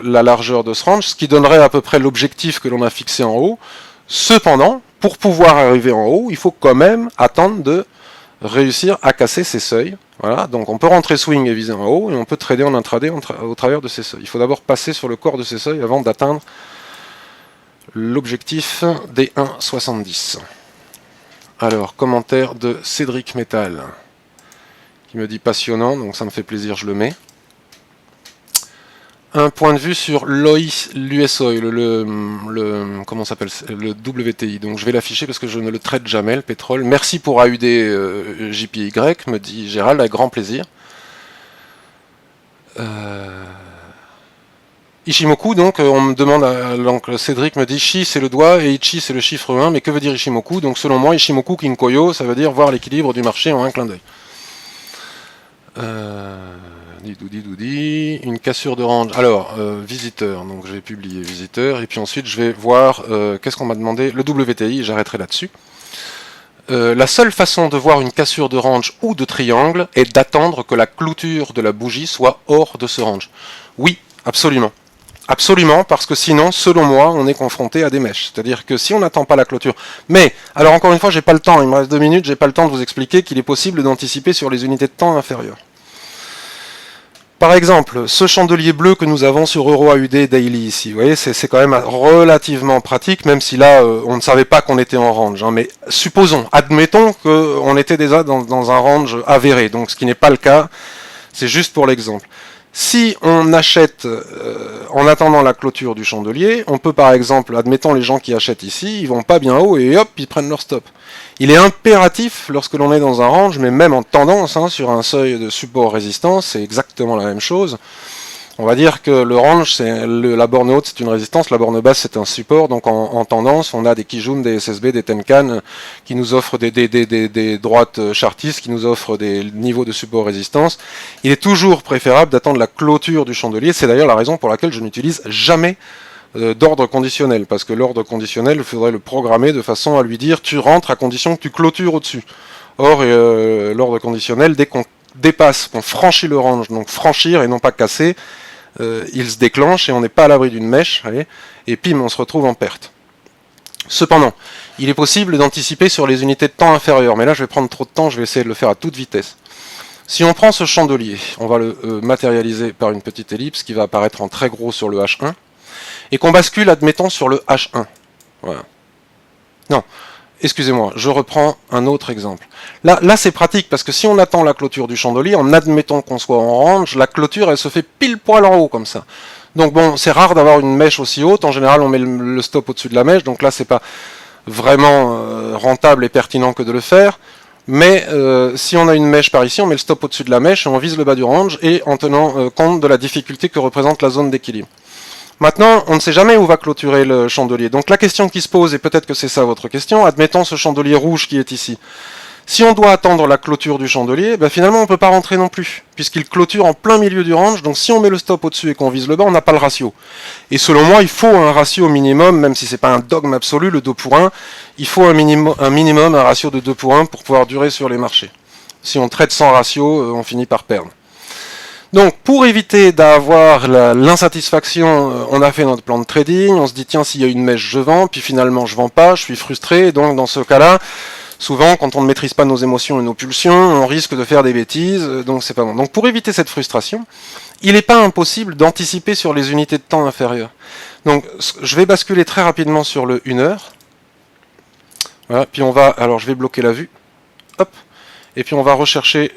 S1: la largeur de ce range, ce qui donnerait à peu près l'objectif que l'on a fixé en haut. Cependant, pour pouvoir arriver en haut, il faut quand même attendre de réussir à casser ces seuils. Voilà, donc on peut rentrer swing et viser en haut, et on peut trader en intraday au travers de ces seuils. Il faut d'abord passer sur le corps de ces seuils avant d'atteindre l'objectif des 1,70. Alors, commentaire de Cédric Metal, qui me dit passionnant, donc ça me fait plaisir, je le mets. Un point de vue sur l'US Oil, comment s'appelle, le WTI. Donc je vais l'afficher parce que je ne le traite jamais, le pétrole. Merci pour AUD JPY, me dit Gérald, avec grand plaisir. Ishimoku, donc on me demande, donc Cédric me dit Shi c'est le doigt et Ichi c'est le chiffre 1, mais que veut dire Ishimoku? Donc selon moi, Ishimoku Kinkoyo, ça veut dire voir l'équilibre du marché en un clin d'œil. Une cassure de range. Alors, visiteur, donc je vais publier visiteur, et puis ensuite je vais voir, qu'est-ce qu'on m'a demandé? Le WTI, j'arrêterai là-dessus. La seule façon de voir une cassure de range ou de triangle est d'attendre que la clôture de la bougie soit hors de ce range. Oui, absolument. Absolument, parce que sinon, selon moi, on est confronté à des mèches. C'est-à-dire que si on n'attend pas la clôture... Mais, alors encore une fois, j'ai pas le temps, il me reste 2 minutes, j'ai pas le temps de vous expliquer qu'il est possible d'anticiper sur les unités de temps inférieures. Par exemple, ce chandelier bleu que nous avons sur Euro AUD Daily ici, vous voyez, c'est quand même relativement pratique, même si là, on ne savait pas qu'on était en range. Hein, mais supposons, admettons qu'on était déjà dans un range avéré, donc ce qui n'est pas le cas. C'est juste pour l'exemple. Si on achète en attendant la clôture du chandelier, on peut par exemple, admettons les gens qui achètent ici, ils vont pas bien haut et hop, ils prennent leur stop. Il est impératif, lorsque l'on est dans un range, mais même en tendance, hein, sur un seuil de support résistance, c'est exactement la même chose. On va dire que le range, c'est la borne haute, c'est une résistance, la borne basse, c'est un support. Donc en tendance, on a des Kijun, des SSB, des Tenkan qui nous offrent des droites chartistes, qui nous offrent des niveaux de support résistance. Il est toujours préférable d'attendre la clôture du chandelier. C'est d'ailleurs la raison pour laquelle je n'utilise jamais d'ordre conditionnel, parce que l'ordre conditionnel, il faudrait le programmer de façon à lui dire tu rentres à condition que tu clôtures au-dessus. Or, l'ordre conditionnel, dès qu'on dépasse, qu'on franchit le range, donc franchir et non pas casser, il se déclenche et on n'est pas à l'abri d'une mèche, allez, et pim, on se retrouve en perte. Cependant, il est possible d'anticiper sur les unités de temps inférieures, mais là je vais prendre trop de temps, je vais essayer de le faire à toute vitesse. Si on prend ce chandelier, on va le matérialiser par une petite ellipse qui va apparaître en très gros sur le H1, et qu'on bascule, admettons, sur le H1. Voilà. Non, excusez-moi, je reprends un autre exemple. Là c'est pratique, parce que si on attend la clôture du chandelier, en admettant qu'on soit en range, la clôture, elle se fait pile poil en haut, comme ça. Donc bon, c'est rare d'avoir une mèche aussi haute, en général on met le stop au-dessus de la mèche, donc là c'est pas vraiment rentable et pertinent que de le faire, mais si on a une mèche par ici, on met le stop au-dessus de la mèche, et on vise le bas du range, et en tenant compte de la difficulté que représente la zone d'équilibre. Maintenant, on ne sait jamais où va clôturer le chandelier. Donc la question qui se pose, et peut-être que c'est ça votre question, admettons ce chandelier rouge qui est ici. Si on doit attendre la clôture du chandelier, ben finalement on ne peut pas rentrer non plus, puisqu'il clôture en plein milieu du range, donc si on met le stop au-dessus et qu'on vise le bas, on n'a pas le ratio. Et selon moi, il faut un ratio minimum, même si c'est pas un dogme absolu, le 2 pour 1, il faut un minimum, un ratio de 2 pour 1 pour pouvoir durer sur les marchés. Si on traite sans ratio, on finit par perdre. Donc, pour éviter d'avoir l'insatisfaction, on a fait notre plan de trading, on se dit, tiens, s'il y a une mèche, je vends, puis finalement, je vends pas, je suis frustré, et donc, dans ce cas-là, souvent, quand on ne maîtrise pas nos émotions et nos pulsions, on risque de faire des bêtises, donc c'est pas bon. Donc, pour éviter cette frustration, il n'est pas impossible d'anticiper sur les unités de temps inférieures. Donc, je vais basculer très rapidement sur le 1 heure. Voilà, puis on va, alors je vais bloquer la vue, hop, et puis on va rechercher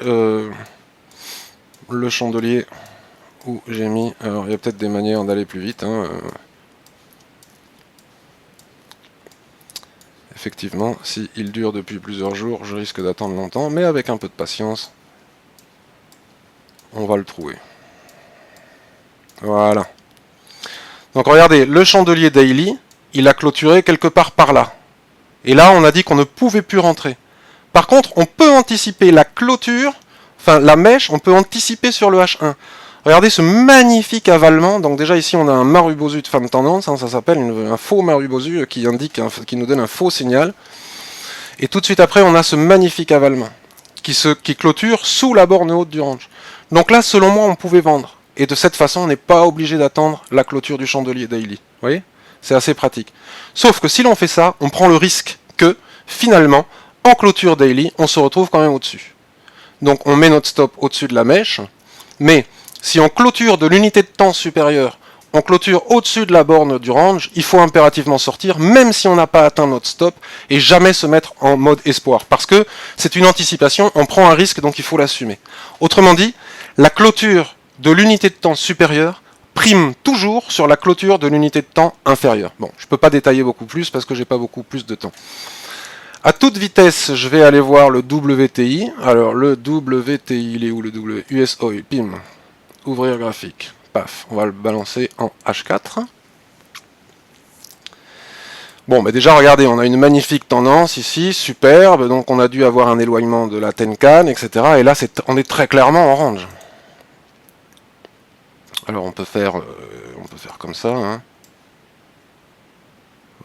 S1: le chandelier où j'ai mis, alors il y a peut-être des manières d'aller plus vite, hein. Effectivement, s'il dure depuis plusieurs jours, je risque d'attendre longtemps, mais avec un peu de patience, on va le trouver. Voilà. Donc regardez, le chandelier daily, il a clôturé quelque part par là. Et là, on a dit qu'on ne pouvait plus rentrer. Par contre, on peut anticiper la clôture, enfin la mèche, on peut anticiper sur le H1. Regardez ce magnifique avalement. Donc déjà ici on a un Marubozu de femme tendance, hein, ça s'appelle un faux Marubozu qui indique, qui nous donne un faux signal. Et tout de suite après on a ce magnifique avalement qui clôture sous la borne haute du range. Donc là selon moi on pouvait vendre. Et de cette façon on n'est pas obligé d'attendre la clôture du chandelier daily. Vous voyez ? C'est assez pratique. Sauf que si l'on fait ça, on prend le risque que finalement en clôture daily on se retrouve quand même au-dessus. Donc on met notre stop au-dessus de la mèche, mais si on clôture de l'unité de temps supérieure, on clôture au-dessus de la borne du range, il faut impérativement sortir, même si on n'a pas atteint notre stop, et jamais se mettre en mode espoir. Parce que c'est une anticipation, on prend un risque, donc il faut l'assumer. Autrement dit, la clôture de l'unité de temps supérieure prime toujours sur la clôture de l'unité de temps inférieure. Bon, je ne peux pas détailler beaucoup plus parce que j'ai pas beaucoup plus de temps. À toute vitesse, je vais aller voir le WTI. Alors, le WTI, il est où le W? US Oil, pim. Ouvrir graphique, paf, on va le balancer en H4. Bon, bah déjà, regardez, on a une magnifique tendance ici, superbe, donc on a dû avoir un éloignement de la Tenkan, etc. Et là, on est très clairement en range. Alors, on peut faire comme ça, hein.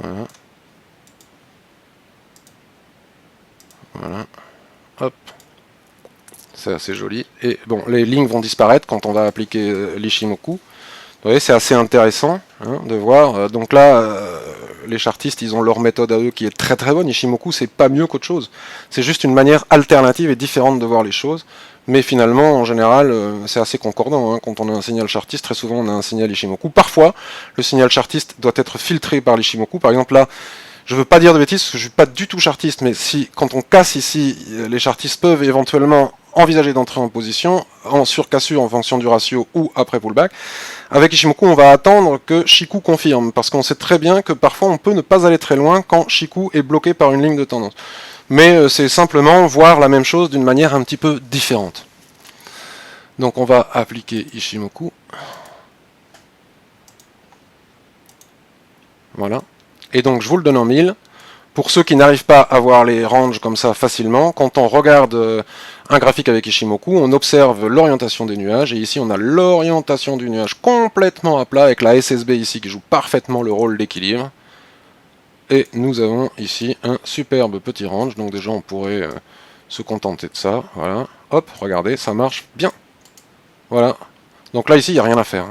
S1: Voilà. Voilà. Hop. C'est assez joli. Et bon, les lignes vont disparaître quand on va appliquer l'Ishimoku. Vous voyez, c'est assez intéressant hein, de voir. Donc là, les chartistes, ils ont leur méthode à eux qui est très très bonne. Ishimoku, c'est pas mieux qu'autre chose. C'est juste une manière alternative et différente de voir les choses. Mais finalement, en général, c'est assez concordant. Hein. Quand on a un signal chartiste, très souvent on a un signal Ishimoku. Parfois, le signal chartiste doit être filtré par l'Ishimoku. Par exemple, là, Je veux pas dire de bêtises parce que je suis pas du tout chartiste, mais si quand on casse ici, les chartistes peuvent éventuellement envisager d'entrer en position sur cassure en fonction du ratio ou après pullback. Avec Ishimoku, on va attendre que Shiku confirme, parce qu'on sait très bien que parfois on peut ne pas aller très loin quand Shiku est bloqué par une ligne de tendance. Mais c'est simplement voir la même chose d'une manière un petit peu différente. Donc on va appliquer Ishimoku. Voilà. Et donc je vous le donne en 1000. Pour ceux qui n'arrivent pas à voir les ranges comme ça facilement, quand on regarde un graphique avec Ishimoku, on observe l'orientation des nuages, et ici on a l'orientation du nuage complètement à plat, avec la SSB ici qui joue parfaitement le rôle d'équilibre. Et nous avons ici un superbe petit range, donc déjà on pourrait se contenter de ça, voilà. Hop, regardez, ça marche bien. Voilà. Donc là ici, il n'y a rien à faire.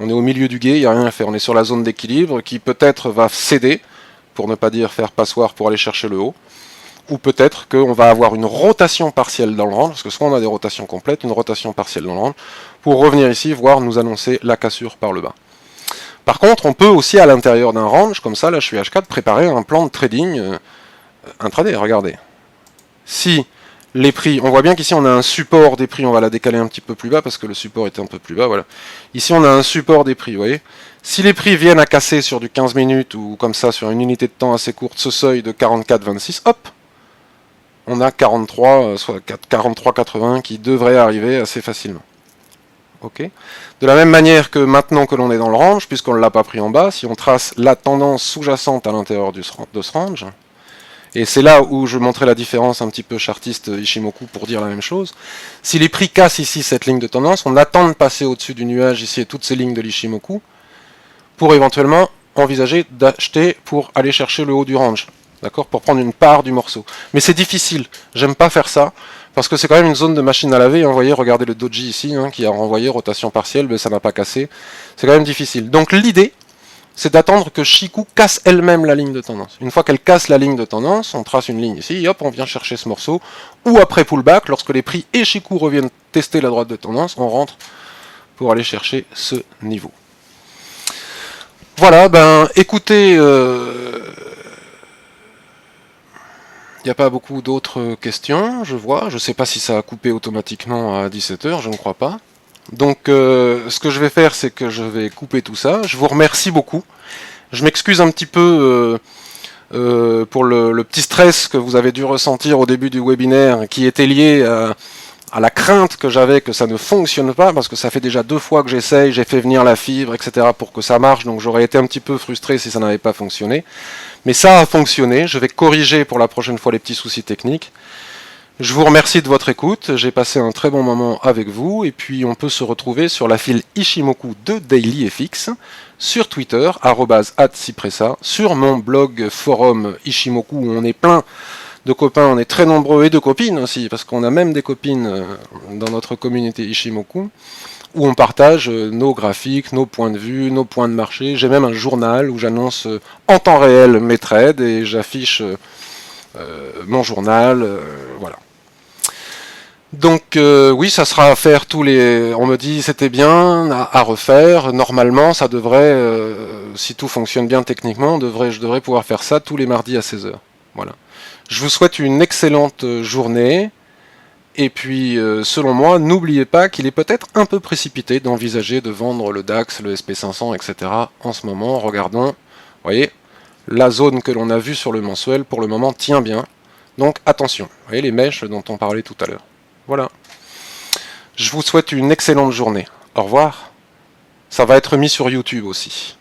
S1: On est au milieu du gué, il n'y a rien à faire. On est sur la zone d'équilibre qui peut-être va céder, pour ne pas dire faire passoire pour aller chercher le haut, ou peut-être qu'on va avoir une rotation partielle dans le range, parce que soit on a des rotations complètes, une rotation partielle dans le range, pour revenir ici, voir nous annoncer la cassure par le bas. Par contre, on peut aussi à l'intérieur d'un range, comme ça, là je suis H4, préparer un plan de trading intraday, regardez. Si les prix, on voit bien qu'ici on a un support des prix, on va la décaler un petit peu plus bas, parce que le support était un peu plus bas, voilà. Ici on a un support des prix, vous voyez. Si les prix viennent à casser sur du 15 minutes ou comme ça sur une unité de temps assez courte ce seuil de 44,26, hop, on a 43, soit 43,80 qui devrait arriver assez facilement. Okay. De la même manière que maintenant que l'on est dans le range, puisqu'on ne l'a pas pris en bas, si on trace la tendance sous-jacente à l'intérieur de ce range, et c'est là où je montrais la différence un petit peu chartiste Ishimoku pour dire la même chose, si les prix cassent ici cette ligne de tendance, on attend de passer au-dessus du nuage ici et toutes ces lignes de l'Ishimoku, pour éventuellement envisager d'acheter pour aller chercher le haut du range, d'accord, pour prendre une part du morceau. Mais c'est difficile, j'aime pas faire ça, parce que c'est quand même une zone de machine à laver, vous voyez, regardez le doji ici, qui a renvoyé rotation partielle, mais ça n'a pas cassé, c'est quand même difficile. Donc l'idée, c'est d'attendre que Shiku casse elle-même la ligne de tendance. Une fois qu'elle casse la ligne de tendance, on trace une ligne ici, et hop, on vient chercher ce morceau, ou après pullback, lorsque les prix et Shiku reviennent tester la droite de tendance, on rentre pour aller chercher ce niveau. Voilà, ben écoutez, il n'y a pas beaucoup d'autres questions, je vois. Je ne sais pas si ça a coupé automatiquement à 17h, je ne crois pas. Donc ce que je vais faire, c'est que je vais couper tout ça. Je vous remercie beaucoup. Je m'excuse un petit peu pour le petit stress que vous avez dû ressentir au début du webinaire, qui était lié à la crainte que j'avais que ça ne fonctionne pas, parce que ça fait déjà 2 fois que j'essaye, j'ai fait venir la fibre, etc. pour que ça marche, donc j'aurais été un petit peu frustré si ça n'avait pas fonctionné. Mais ça a fonctionné, je vais corriger pour la prochaine fois les petits soucis techniques. Je vous remercie de votre écoute, j'ai passé un très bon moment avec vous, et puis on peut se retrouver sur la file Ishimoku de DailyFX, sur Twitter, @cipressa, sur mon blog forum Ishimoku, où on est plein de copains, on est très nombreux, et de copines aussi, parce qu'on a même des copines dans notre communauté Ishimoku, où on partage nos graphiques, nos points de vue, nos points de marché. J'ai même un journal où j'annonce en temps réel mes trades, et j'affiche mon journal, voilà. Donc oui, ça sera à faire tous les... On me dit c'était bien à refaire. Normalement, ça devrait, si tout fonctionne bien techniquement, je devrais pouvoir faire ça tous les mardis à 16h. Voilà. Je vous souhaite une excellente journée. Et puis, selon moi, n'oubliez pas qu'il est peut-être un peu précipité d'envisager de vendre le DAX, le SP500, etc. en ce moment. Regardons, vous voyez, la zone que l'on a vue sur le mensuel, pour le moment, tient bien. Donc, attention. Vous voyez les mèches dont on parlait tout à l'heure. Voilà. Je vous souhaite une excellente journée. Au revoir. Ça va être mis sur YouTube aussi.